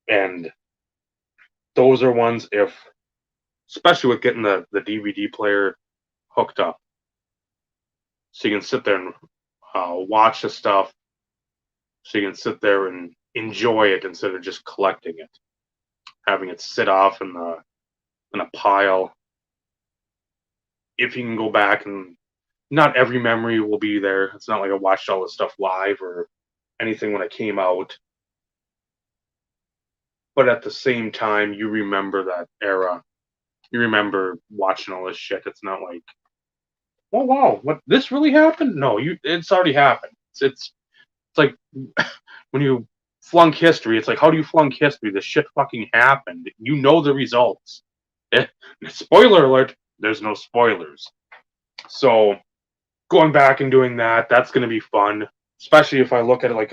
And those are ones, especially with getting the DVD player hooked up, so you can sit there and watch the stuff, so you can sit there and enjoy it instead of just collecting it, having it sit off in a pile. If you can go back, and not every memory will be there. It's not like I watched all this stuff live or anything when it came out. But at the same time, you remember that era. You remember watching all this shit. It's not like, oh wow, what, this really happened? No, it's already happened. It's like when you flunk history. It's like, how do you flunk history? This shit fucking happened. You know the results. Spoiler alert, there's no spoilers. So going back and doing that's going to be fun. Especially if I look at it like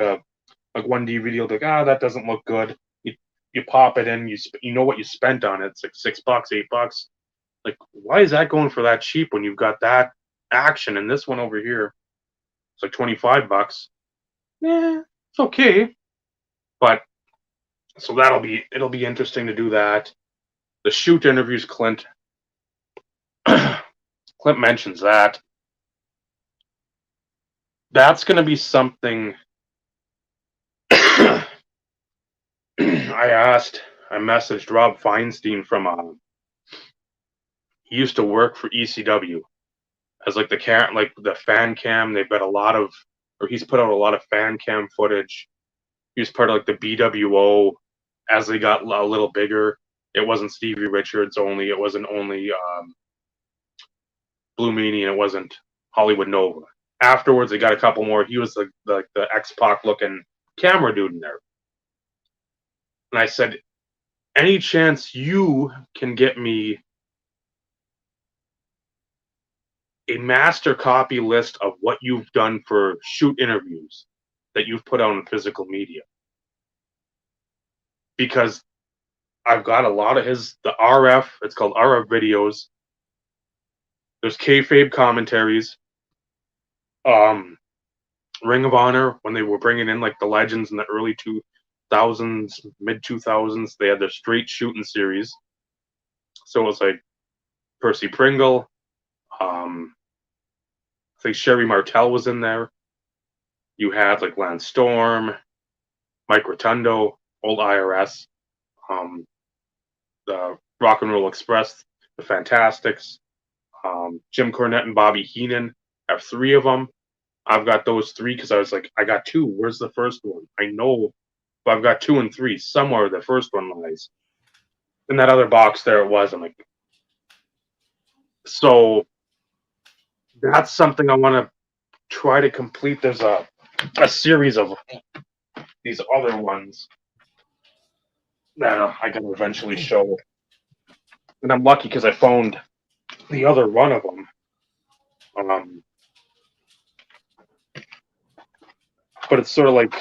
one DVD, like, that doesn't look good. You pop it in, you know what you spent on it. It's like $6, $8. Like, why is that going for that cheap when you've got that action and this one over here? It's like $25. Yeah, it's okay. But so it'll be interesting to do that. The shoot interviews, Clint mentions that. That's going to be something. I messaged Rob Feinstein from he used to work for ECW as like the fan cam. They've got he's put out a lot of fan cam footage. He was part of like the BWO as they got a little bigger. It wasn't Stevie Richards only. It wasn't only Blue Meanie, and it wasn't Hollywood Nova. Afterwards, they got a couple more. He was the X-Pac looking camera dude in there. And I said, any chance you can get me a master copy list of what you've done for shoot interviews that you've put out in physical media? Because I've got a lot of the RF, it's called RF videos. There's kayfabe commentaries. Ring of Honor, when they were bringing in like the legends in the early 2000s, mid 2000s, they had their straight shooting series. So it was like Percy Pringle. I think Sherry Martel was in there. You had like Lance Storm, Mike Rotundo, old IRS, the Rock and Roll Express, the Fantastics, Jim Cornette and Bobby Heenan. I have 3 of them. I've got those 3 because I was like, I got 2. Where's the first one? I know, but I've got 2 and 3. Somewhere the first one lies. In that other box there it was. I'm like, so that's something I want to try to complete. There's a series of these other ones that I gotta eventually show. And I'm lucky because I found the other one of them. But it's sort of like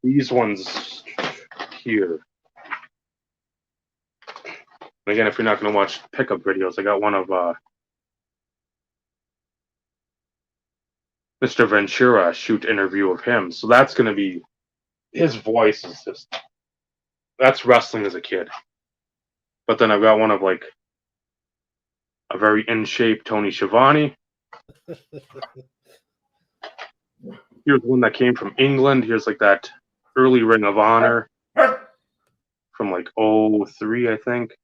these ones here. And again, if you're not going to watch pickup videos, I got one of Mr. Ventura, shoot interview of him. So that's going to be, his voice is just, that's wrestling as a kid. But then I've got one of like a very in shape Tony Schiavone. Here's one that came from England. Here's like that early Ring of Honor from like 03, I think.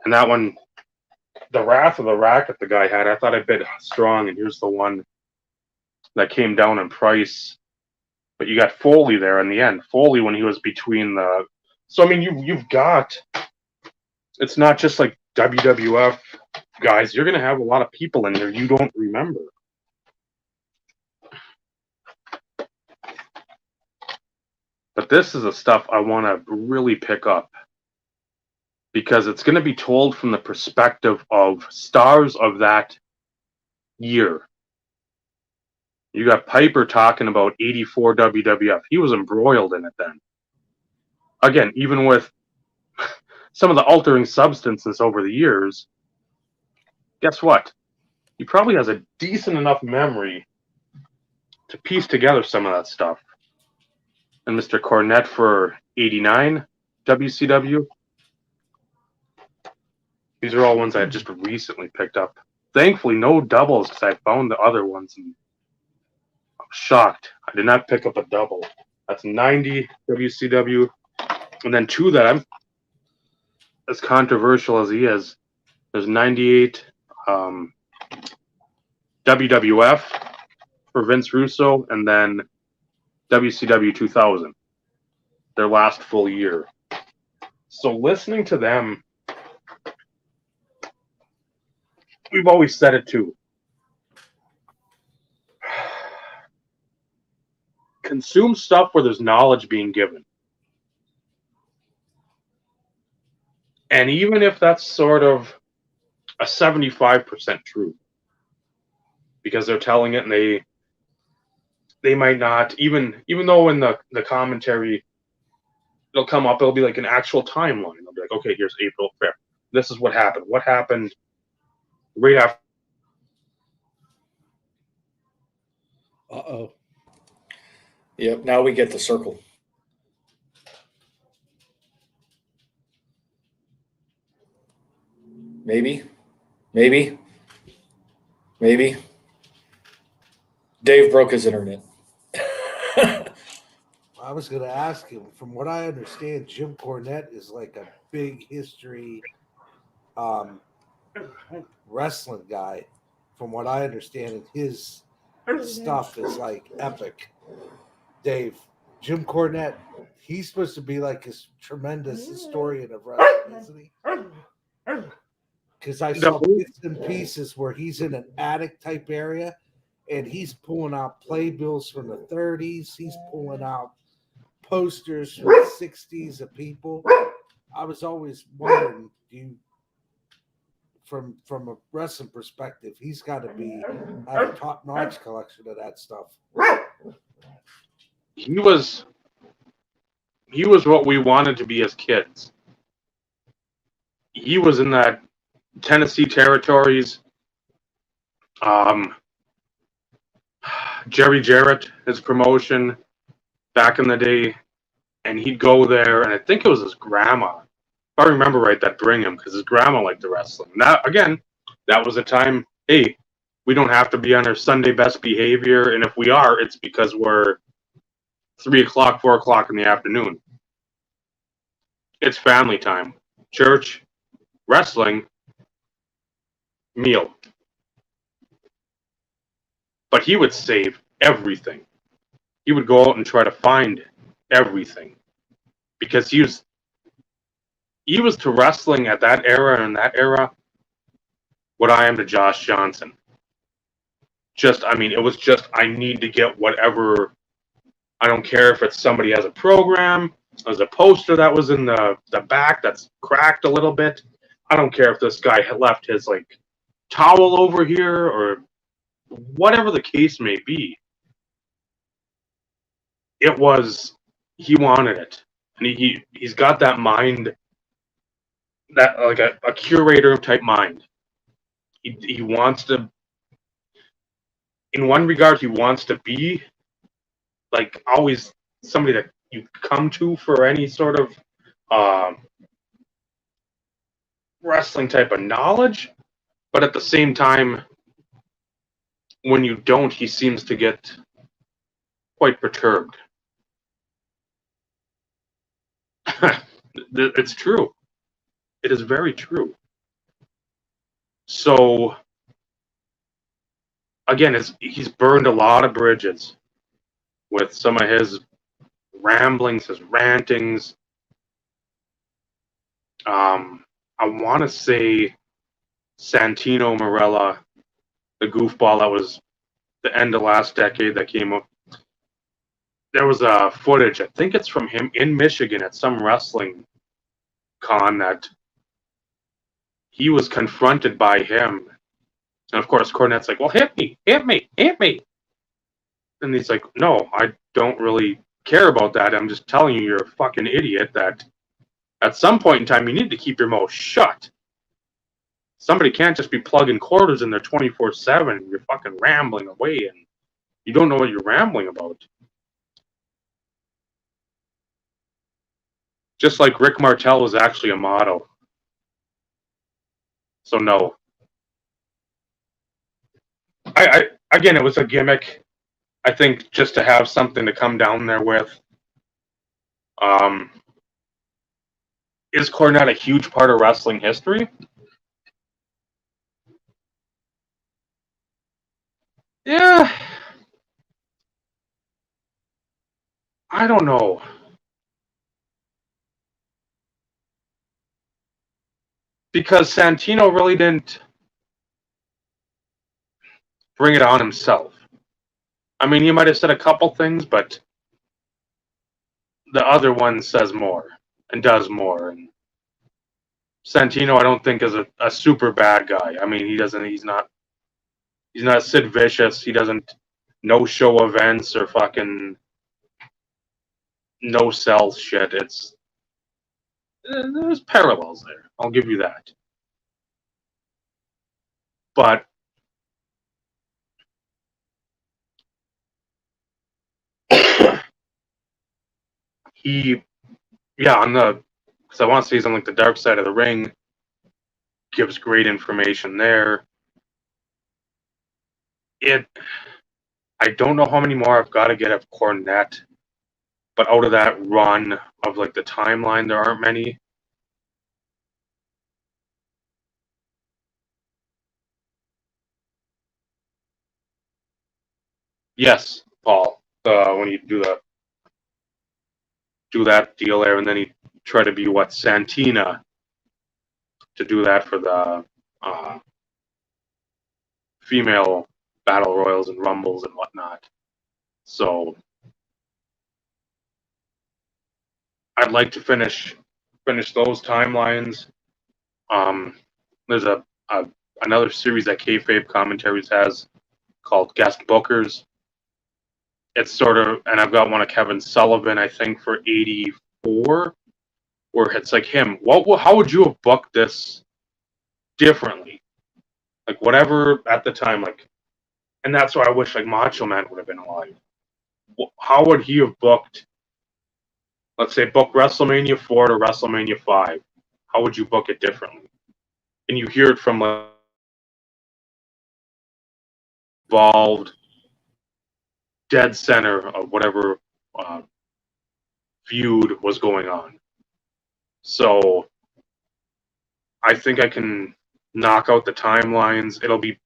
And that one, the Wrath of the Racket the guy had, I thought I bid strong. And here's the one that came down in price. But you got Foley there in the end. Foley when he was between the. So I mean, you've got. It's not just like WWF guys. You're gonna have a lot of people in there you don't remember. But this is the stuff I want to really pick up because it's going to be told from the perspective of stars of that year. You got Piper talking about 84 WWF. He was embroiled in it then. Again, even with some of the altering substances over the years, guess what? He probably has a decent enough memory to piece together some of that stuff. And Mr. Cornette for 89 WCW. These are all ones I just recently picked up. Thankfully, no doubles because I found the other ones and I'm shocked. I did not pick up a double. That's 90 WCW. And then two that I'm as controversial as he is. There's 98 WWF for Vince Russo and then WCW 2000. Their last full year. So listening to them, we've always said it too. Consume stuff where there's knowledge being given. And even if that's sort of a 75% truth, because they're telling it and they might not, even though in the commentary it'll come up, it'll be like an actual timeline. They'll be like, okay, here's April 5th. This is what happened. What happened right after? Uh-oh. Yep, now we get the circle. Maybe. Dave broke his internet. I was going to ask him, from what I understand, Jim Cornette is like a big history wrestling guy. From what I understand, his stuff is like epic. Dave, Jim Cornette, he's supposed to be like a tremendous historian of wrestling, isn't he? Because I saw bits and pieces where he's in an attic type area and he's pulling out playbills from the 30s. He's pulling out posters from the 60s of people. I was always wondering, from a wrestling perspective, he's got to have a top-notch collection of that stuff. He was what we wanted to be as kids. He was in that Tennessee territories. Jerry Jarrett, his promotion back in the day, and he'd go there, and I think it was his grandma, if I remember right, that bring him because his grandma liked the wrestling. That was a time. Hey, we don't have to be on our Sunday best behavior, and if we are, it's because we're 3 o'clock, 4 o'clock in the afternoon. It's family time, church, wrestling, meal. But he would save everything. He would go out and try to find everything because he was to wrestling at that era and that era what I am to Josh Johnson. it was just, I need to get whatever. I don't care if it's somebody has a program, there's a poster that was in the back that's cracked a little bit. I don't care if this guy had left his like towel over here or whatever the case may be. It was, he wanted it, and he's got that mind, that like a curator type mind. He wants to, in one regard, he wants to be like always somebody that you come to for any sort of wrestling type of knowledge, but at the same time, when you don't, he seems to get quite perturbed. It's true. It is very true. So, again, he's burned a lot of bridges with some of his ramblings, his rantings. I want to say Santino Marella, the goofball that was the end of last decade that came up. There was footage, I think it's from him in Michigan at some wrestling con, that he was confronted by him. And of course, Cornette's like, well, hit me, hit me, hit me. And he's like, no, I don't really care about that. I'm just telling you, you're a fucking idiot that at some point in time, you need to keep your mouth shut. Somebody can't just be plugging quarters in there 24/7 and you're fucking rambling away and you don't know what you're rambling about. Just like Rick Martel was actually a model. So no. I again, it was a gimmick. I think just to have something to come down there with. Is Cornette a huge part of wrestling history? Yeah. I don't know. Because Santino really didn't bring it on himself. I mean, he might have said a couple things, but the other one says more and does more. And Santino, I don't think, is a super bad guy. I mean, he's not Sid Vicious. He doesn't no-show events or fucking no-sell shit. There's parallels there. I'll give you that. But because I want to say he's on like the dark side of the ring, gives great information there. I don't know how many more I've got to get of Cornette, but out of that run of like the timeline, there aren't many. Yes, Paul. When you do that deal there, and then he try to be Santina to do that for the female battle royals and rumbles and whatnot. So I'd like to finish those timelines. There's another series that Kayfabe Commentaries has called Guest Bookers. It's sort of, and I've got one of Kevin Sullivan, I think, for 84, where it's like him. How would you have booked this differently? Like whatever at the time, like, and that's why I wish like Macho Man would have been alive. How would he have booked? Let's say book WrestleMania 4 to WrestleMania 5. How would you book it differently? And you hear it from like involved, dead center of whatever feud was going on. So I think I can knock out the timelines. It'll be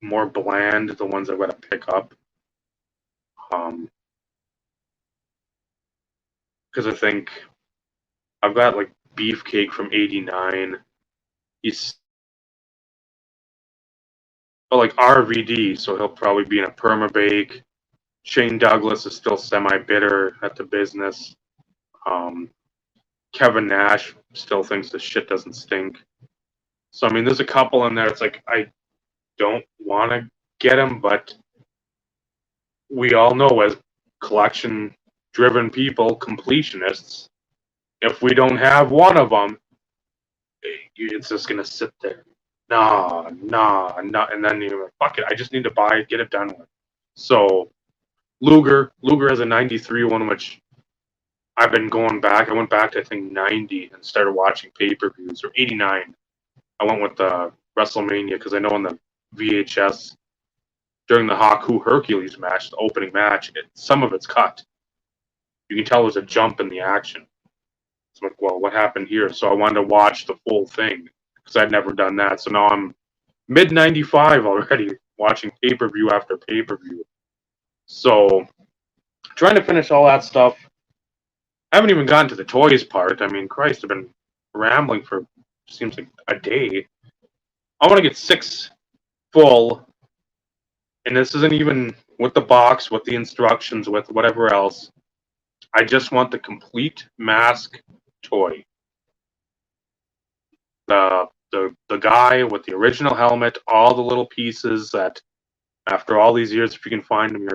more bland, the ones I've got to pick up. Because I think I've got like Beefcake from '89. He's but like RVD, so he'll probably be in a permabake. Shane Douglas is still semi-bitter at the business. Kevin Nash still thinks the shit doesn't stink. So, I mean, there's a couple in there. It's like, I don't want to get him, but we all know as collection-driven people, completionists, if we don't have one of them, it's just going to sit there. Nah. And then you're like, fuck it, I just need to buy it, get it done with. So, Luger has a 93 one, which I've been going back. I went back to, I think, 90 and started watching pay-per-views, or 89. I went with WrestleMania because I know on the VHS during the Haku Hercules match, the opening match, some of it's cut. You can tell there's a jump in the action. So I'm like, well, what happened here? So I wanted to watch the full thing because I'd never done that. So now I'm mid 95 already watching pay-per-view after pay-per-view. So trying to finish all that stuff. I haven't even gotten to the toys part. I mean, Christ, I've been rambling for seems like a day. I want to get 6 full, and this isn't even with the box, with the instructions, with whatever else. I just want the complete mask toy. The guy with the original helmet, all the little pieces that, after all these years, if you can find them,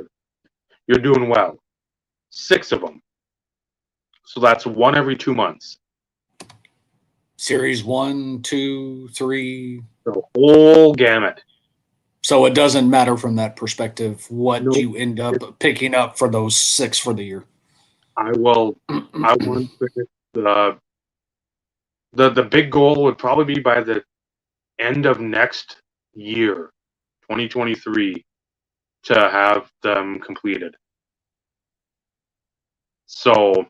you're doing well. 6 of them. So that's one every 2 months. Series 1, 2, 3. The whole gamut. So it doesn't matter from that perspective what Nope. you end up picking up for those 6 for the year. I want the big goal would probably be by the end of next year, 2023, to have them completed. So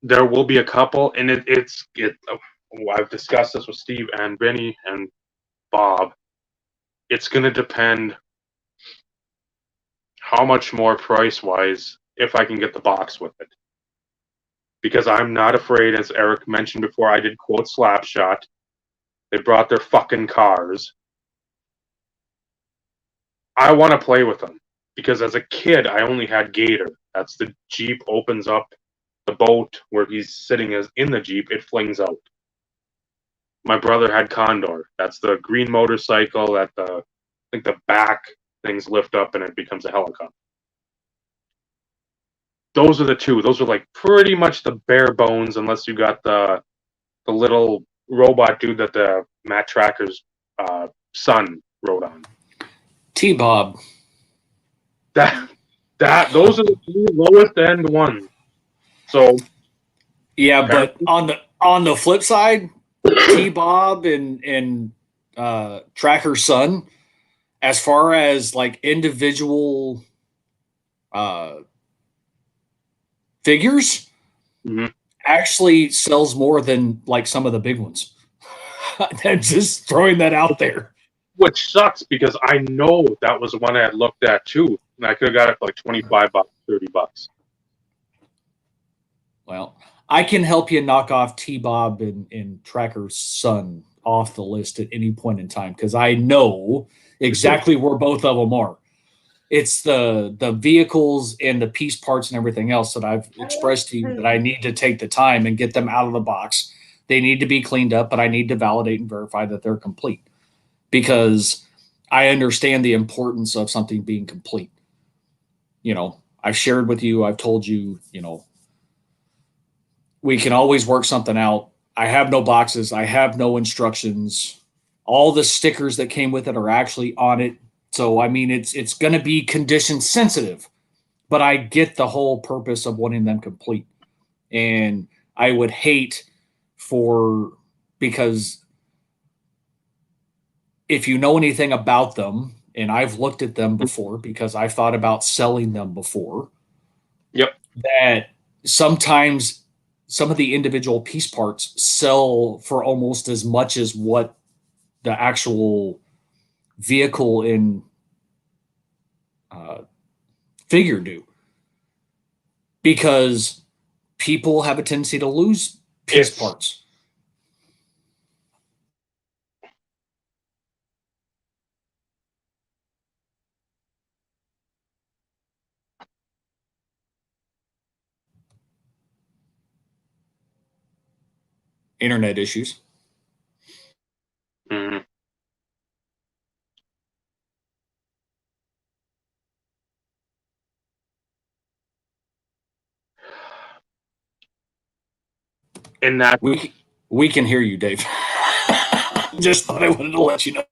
there will be a couple, and I've discussed this with Steve and Benny and Bob. It's going to depend how much more price-wise if I can get the box with it. Because I'm not afraid, as Eric mentioned before, I did quote Slapshot. They brought their fucking cars. I want to play with them. Because as a kid, I only had Gator. That's the Jeep opens up the boat where he's sitting in the Jeep, it flings out. My brother had Condor. That's the green motorcycle that I think the back things lift up and it becomes a helicopter. Those are the 2. Those are like pretty much the bare bones, unless you got the little robot dude that the Matt Tracker's son rode on. T-Bob. Those are the 3 lowest end ones. So yeah, but on the flip side, T-Bob and Tracker's son, as far as like individual figures, actually sells more than like some of the big ones. I'm just throwing that out there. Which sucks because I know that was one I had looked at too, and I could have got it for like $25, $30. Well, I can help you knock off T-Bob and Tracker's son off the list at any point in time because I know exactly where both of them are. It's the vehicles and the piece parts and everything else that I've expressed to you that I need to take the time and get them out of the box. They need to be cleaned up, but I need to validate and verify that they're complete because I understand the importance of something being complete. You know, I've shared with you, I've told you, you know, we can always work something out. I have no boxes. I have no instructions. All the stickers that came with it are actually on it. So, I mean, it's going to be condition sensitive, but I get the whole purpose of wanting them complete. And I would hate because if you know anything about them, and I've looked at them before because I've thought about selling them before. Yep. That sometimes some of the individual piece parts sell for almost as much as what the actual vehicle and figure do, because people have a tendency to lose piece parts. Internet issues. Mhm. And that We can hear you, Dave. Just thought I wanted to let you know.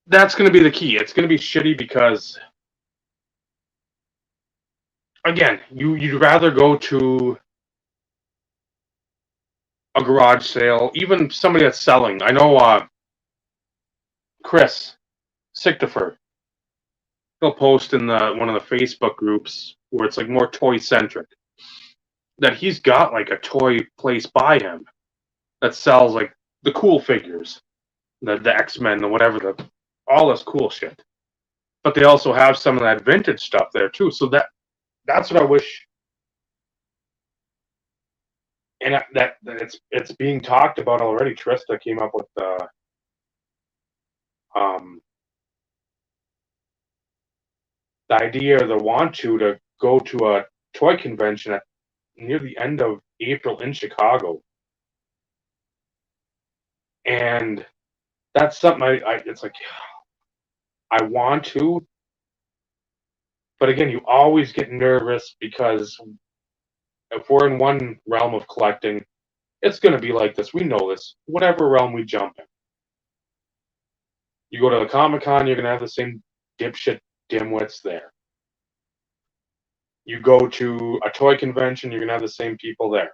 that's going to be the key. It's going to be shitty because, again, you'd rather go to a garage sale, even somebody that's selling. I know Chris Sichtifer, he'll post in one of the Facebook groups where it's like more toy centric, that he's got like a toy place by him that sells like the cool figures, the X-Men, the whatever, all this cool shit. But they also have some of that vintage stuff there too. So that's what I wish. And that it's being talked about already. Trista came up with the idea or the want to go to a toy convention at near the end of April in Chicago. And that's something it's like I want to, but again, you always get nervous because if we're in one realm of collecting, it's going to be like this. We know this. Whatever realm we jump in, you go to the Comic-Con, you're going to have the same dipshit dimwits there. You go to a toy convention, you're going to have the same people there.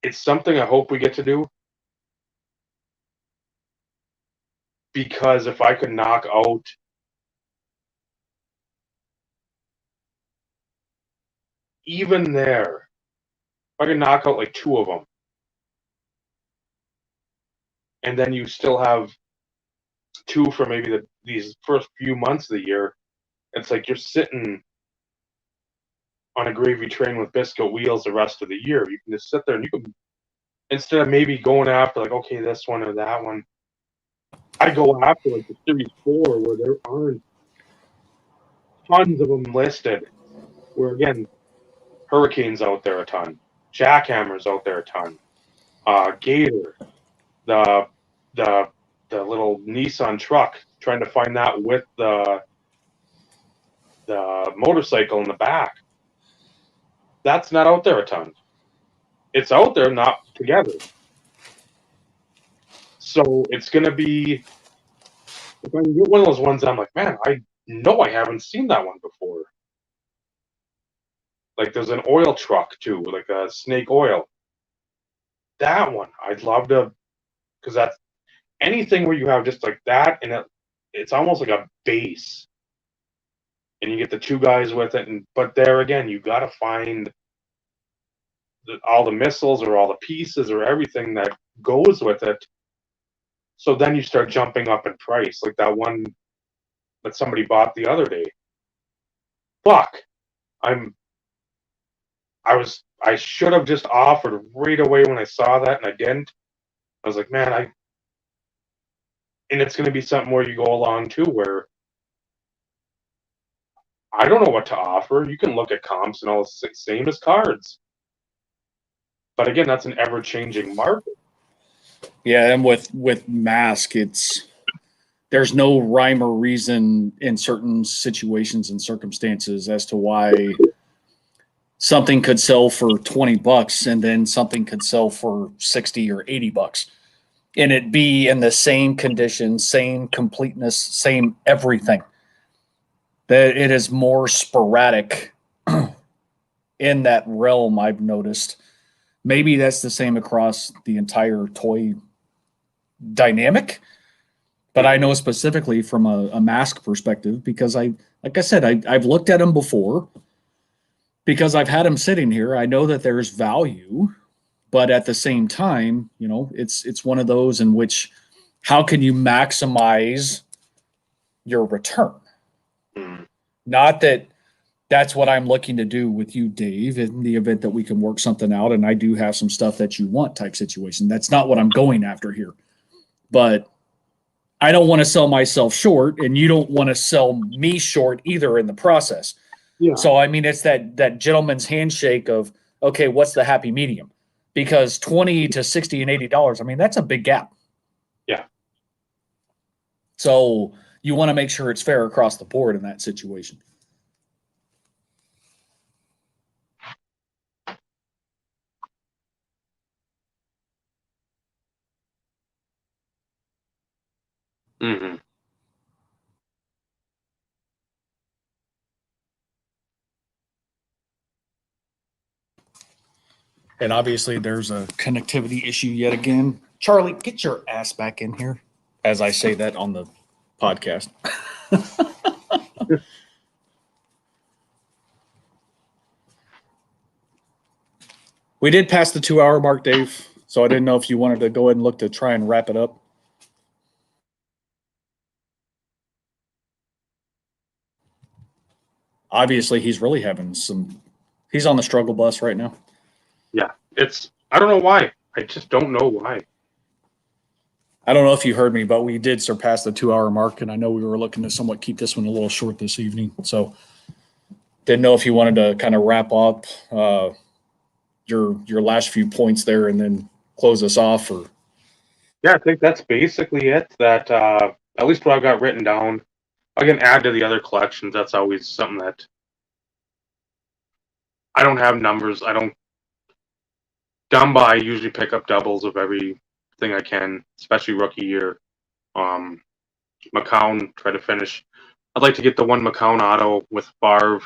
It's something I hope we get to do, because if I could knock out even there, if I could knock out like 2 of them, and then you still have 2 for maybe these first few months of the year, it's like you're sitting on a gravy train with biscuit wheels the rest of the year. You can just sit there and you can, instead of maybe going after like, okay, this one or that one, I go after like the Series 4 where there aren't tons of them listed. Where again, Hurricane's out there a ton, Jackhammer's out there a ton, Gator, the little Nissan truck, trying to find that with the motorcycle in the back. That's not out there a ton. It's out there, not together. So it's going to be, if I can get one of those ones, I'm like, man, I know I haven't seen that one before. Like there's an oil truck too, like a Snake Oil. That one, I'd love to, because that's anything where you have just like that, and it's almost like a base, and you get the 2 guys with it. But there again, you got to find all the missiles or all the pieces or everything that goes with it. So then you start jumping up in price, like that one that somebody bought the other day. Fuck, I should have just offered right away when I saw that, and I didn't. I was like, man, and it's going to be something where you go along too, where I don't know what to offer. You can look at comps and all the same as cards. But again, that's an ever-changing market. Yeah, and with Mask, there's no rhyme or reason in certain situations and circumstances as to why something could sell for $20 and then something could sell for $60 or $80, and it be in the same condition, same completeness, same everything. That it is more sporadic in that realm, I've noticed. Maybe that's the same across the entire toy dynamic, but I know specifically from a Mask perspective, because like I said, I've looked at them before, because I've had them sitting here. I know that there's value, but at the same time, it's one of those in which, how can you maximize your return? Mm. Not that that's what I'm looking to do with you, Dave, in the event that we can work something out and I do have some stuff that you want type situation. That's not what I'm going after here. But I don't want to sell myself short, and you don't want to sell me short either in the process. Yeah. So I mean, it's that gentleman's handshake of, okay, what's the happy medium? Because $20 to $60 and $80, I mean, that's a big gap. Yeah. So you want to make sure it's fair across the board in that situation. Mm-hmm. And obviously, there's a connectivity issue yet again. Charlie, get your ass back in here, as I say that on the podcast. We did pass the 2-hour mark, Dave. So I didn't know if you wanted to go ahead and look to try and wrap it up. Obviously, he's really having some. He's on the struggle bus right now. Yeah. I don't know why. I just don't know why. I don't know if you heard me, but we did surpass the 2-hour mark, and I know we were looking to somewhat keep this one a little short this evening. So didn't know if you wanted to kind of wrap up your last few points there and then close us off, or Yeah, I think that's basically it. That at least what I've got written down. I can add to the other collections. That's always something that I don't have numbers. I don't. Dumba, I usually pick up doubles of everything I can, especially rookie year. McCown, try to finish. I'd like to get the one McCown auto with Favre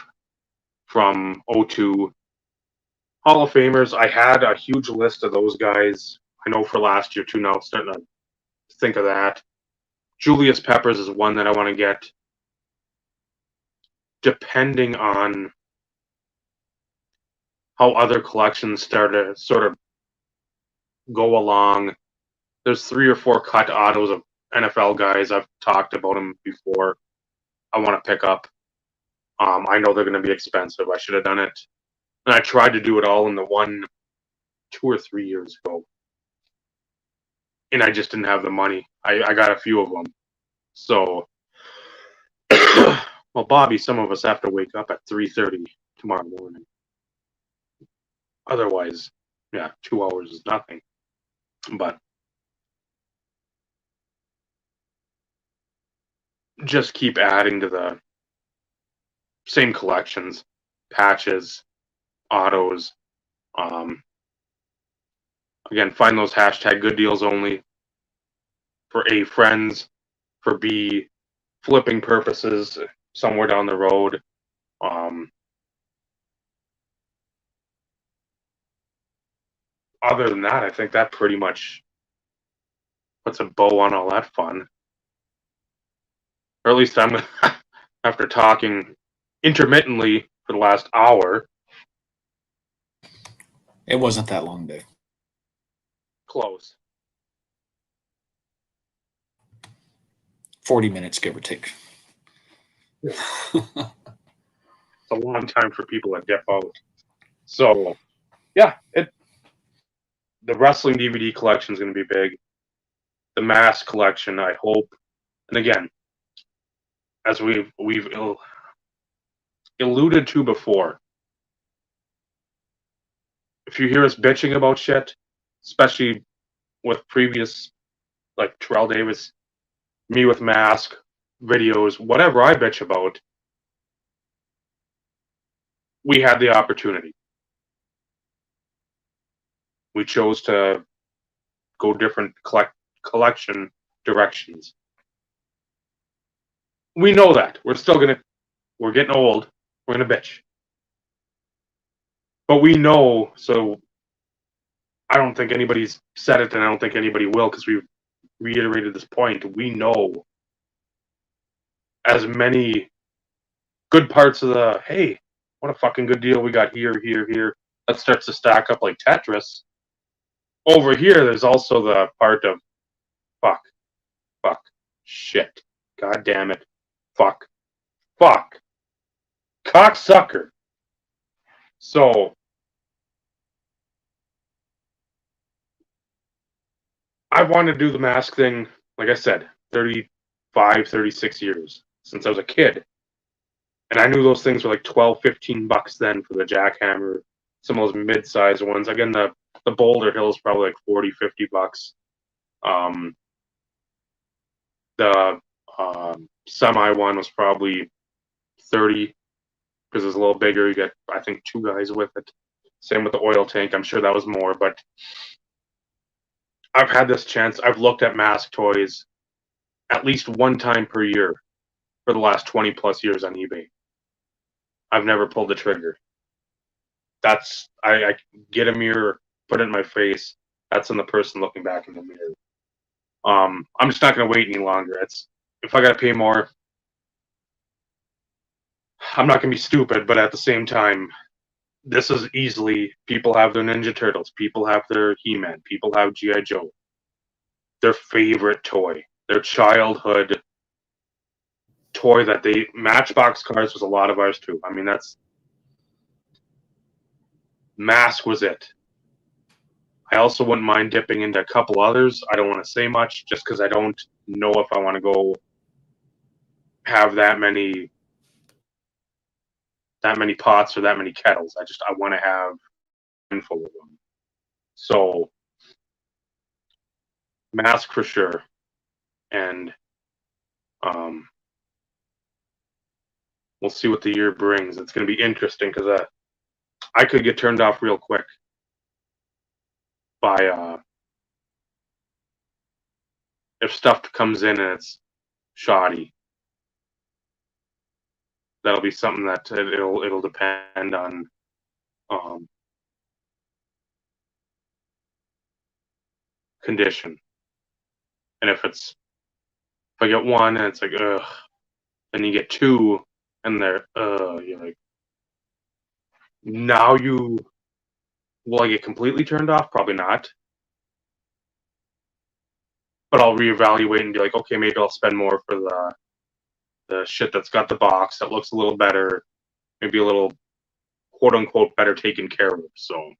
from 02. Hall of Famers, I had a huge list of those guys. I know for last year too now, starting to think of that. Julius Peppers is one that I want to get. Depending on how other collections start to sort of go along, there's 3 or 4 cut autos of NFL guys. I've talked about them before. I want to pick up. I know they're going to be expensive. I should have done it. And I tried to do it all in the 2 or 3 years ago. And I just didn't have the money. I got a few of them. So, well, Bobby, some of us have to wake up at 3:30 tomorrow morning. Otherwise, yeah, 2 hours is nothing. But just keep adding to the same collections, patches, autos. Again, find those hashtag good deals only for A, friends, for B, flipping purposes somewhere down the road. Other than that, I think that pretty much puts a bow on all that fun. Or at least I'm after talking intermittently for the last hour. it wasn't that long, Dave. Close. 40 minutes, give or take. It's a long time for people to dip out. So, yeah, the wrestling DVD collection is going to be big. The mask collection, I hope, and again, as we've alluded to before, if you hear us bitching about shit, especially with previous, like Terrell Davis, me with mask videos, whatever I bitch about, we had the opportunity. We chose to go different collection directions. We know that. We're getting old. We're gonna bitch. But we know, so I don't think anybody's said it, and I don't think anybody will, because we've reiterated this point. We know as many good parts of the, hey, what a fucking good deal we got here, here, here. That starts to stack up like Tetris. Over here, there's also the part of fuck, shit, god damn it, fuck, cocksucker. So, I want to do the mask thing, like I said, 35, 36 years since I was a kid. And I knew those things were like 12, 15 bucks then for the jackhammer. Some of those mid-sized ones. Again, the Boulder Hill is probably like 40, 50 bucks. The semi one was probably 30 because it's a little bigger. You get, I think, 2 guys with it. Same with the oil tank. I'm sure that was more, but I've had this chance. I've looked at mask toys at least one time per year for the last 20 plus years on eBay. I've never pulled the trigger. That's I get a mirror, put it in my face. That's in the person looking back in the mirror. I'm just not gonna wait any longer. It's if I gotta pay more, I'm not gonna be stupid, but at the same time, this is easily people have their Ninja Turtles, people have their He-Man, people have G.I. Joe. Their favorite toy, their childhood toy that they Matchbox cars was a lot of ours too. I mean that's Mask was it. I also wouldn't mind dipping into a couple others. I don't want to say much just because I don't know if I want to go have that many pots or that many kettles. I want to have a handful of them. So Mask for sure, and we'll see what the year brings. It's going to be interesting because I could get turned off real quick by if stuff comes in and it's shoddy. That'll be something that it'll depend on condition. And if I get one and it's like ugh, and you get two and they're you're like, now will I get completely turned off? Probably not. But I'll reevaluate and be like, okay, maybe I'll spend more for the shit that's got the box that looks a little better, maybe a little quote unquote better taken care of. So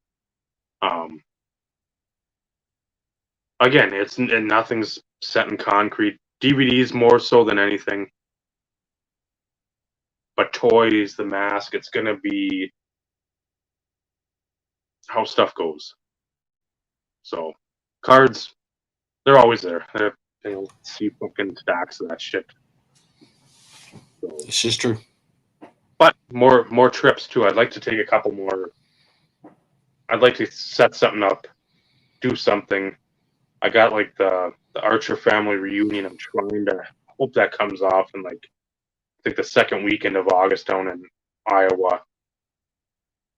again, and nothing's set in concrete. DVDs more so than anything. But toys, the mask, it's gonna be how stuff goes. So cards, they're always there. They'll see fucking stacks of that shit. So, This is true. but more trips too. I'd like to take a couple more. I'd like to set something up, do something. I got like the Archer family reunion. I'm trying to hope that comes off in like I think the second weekend of August down in Iowa,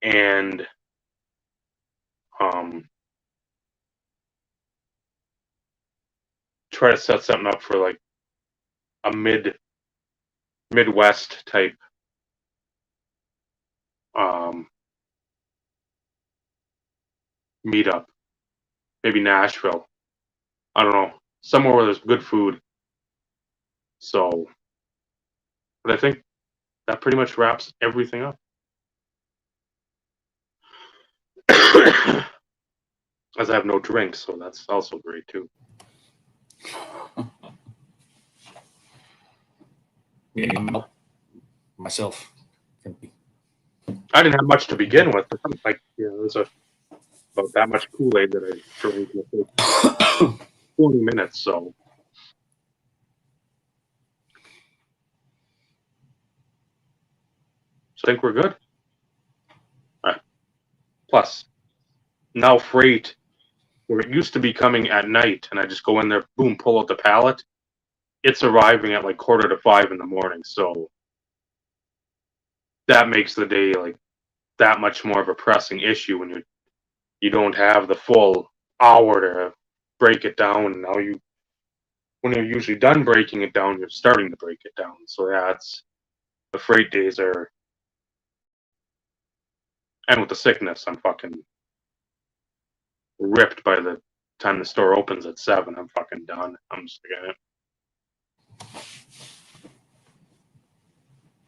and try to set something up for like a Midwest type meetup, maybe Nashville. I don't know, somewhere where there's good food. So, but I think that pretty much wraps everything up. As I have no drink, so that's also great too. Yeah, myself. I didn't have much to begin with. But like, there's about that much Kool-Aid that I drank in the first 20 minutes. So, I think we're good. All right. Plus, now freight, where it used to be coming at night, and I just go in there, boom, pull out the pallet. It's arriving at like 4:45 in the morning. So that makes the day like that much more of a pressing issue when you don't have the full hour to break it down. Now when you're usually done breaking it down, you're starting to break it down. So yeah, it's the freight days are, and with the sickness, I'm fucking ripped by the time the store opens at 7. I'm fucking done. I'm just forgetting it.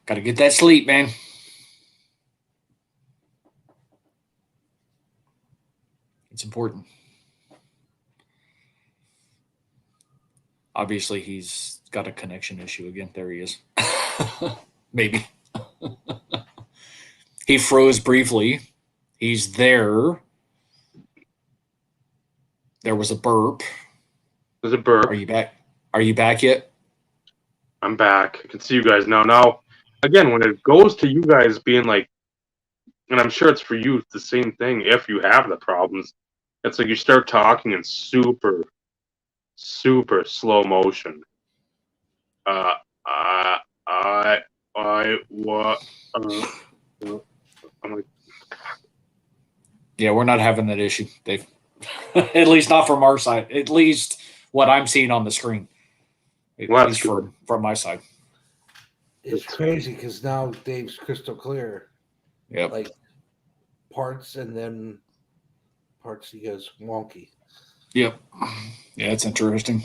Got to get that sleep, man. It's important. Obviously, he's got a connection issue again. There he is. Maybe. He froze briefly. He's there. There was a burp. There's a burp. Are you back? Are you back yet? I'm back. I can see you guys now. Now, again, when it goes to you guys being like, and I'm sure it's for you the same thing if you have the problems, it's like you start talking in super, super slow motion. What? I'm like, Yeah, we're not having that issue, Dave. At least not from our side. At least what I'm seeing on the screen. At Well, least that's from my side. It's crazy because now Dave's crystal clear. Yep. Like parts and then parts he goes wonky. Yep. Yeah, it's interesting.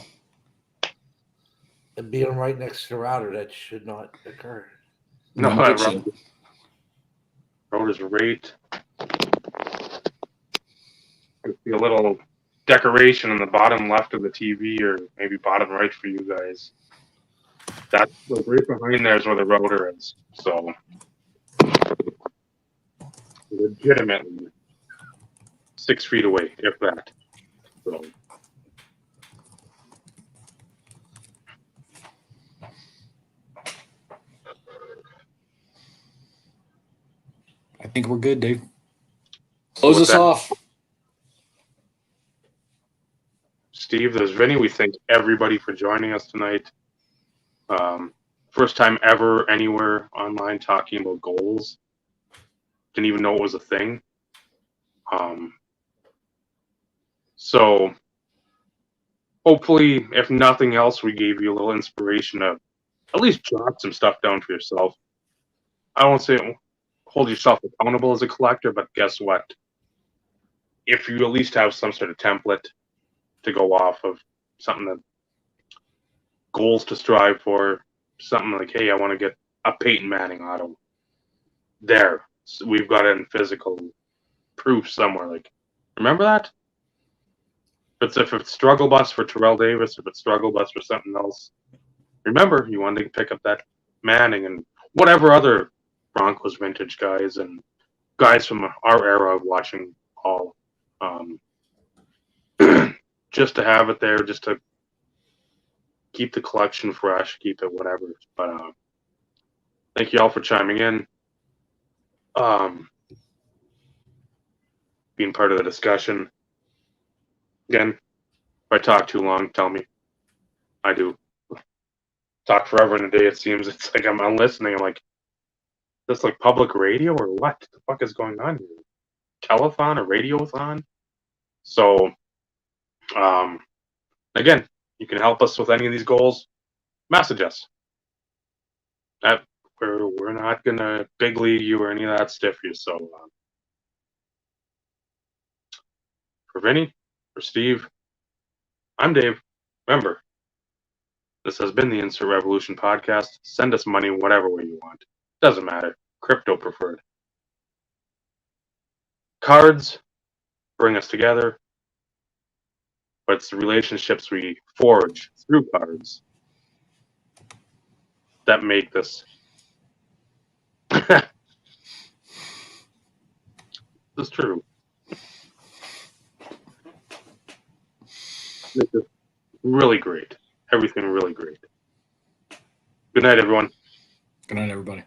And being right next to the router, that should not occur. no, No, that it's a- road is right. Could be a little decoration on the bottom left of the TV, or maybe bottom right for you guys. That's right behind there is where the rotor is. So, legitimately 6 feet away, if that. So, I think we're good, Dave. Close with us that, off. Steve, there's Vinny. We thank everybody for joining us tonight. First time ever anywhere online talking about goals. Didn't even know it was a thing. So hopefully, if nothing else, we gave you a little inspiration to at least jot some stuff down for yourself. I won't say hold yourself accountable as a collector, but guess what? If you at least have some sort of template to go off of, something that goals to strive for, something like, hey, I want to get a Peyton Manning auto. There, so we've got it in physical proof somewhere. Like, remember that? If it's struggle bus for Terrell Davis, if it's struggle bus for something else, remember you wanted to pick up that Manning and whatever other Broncos vintage guys and guys from our era of watching all. Just to have it there, just to keep the collection fresh, keep it whatever. But thank you all for chiming in, being part of the discussion. Again, if I talk too long, tell me. I do talk forever in a day. It seems it's like I'm listening. I'm like, is this like public radio or what? The fuck is going on here? Telethon or radiothon? So, again, you can help us with any of these goals. Message us. We're not gonna big league you or any of that stiff you. So, for Vinny, for Steve, I'm Dave. Remember, this has been the Insert Revolution podcast. Send us money whatever way you want. Doesn't matter. Crypto preferred. Cards bring us together, but it's the relationships we forge through cards that make this this true. Make this really great. Everything really great. Good night, everyone. Good night, everybody.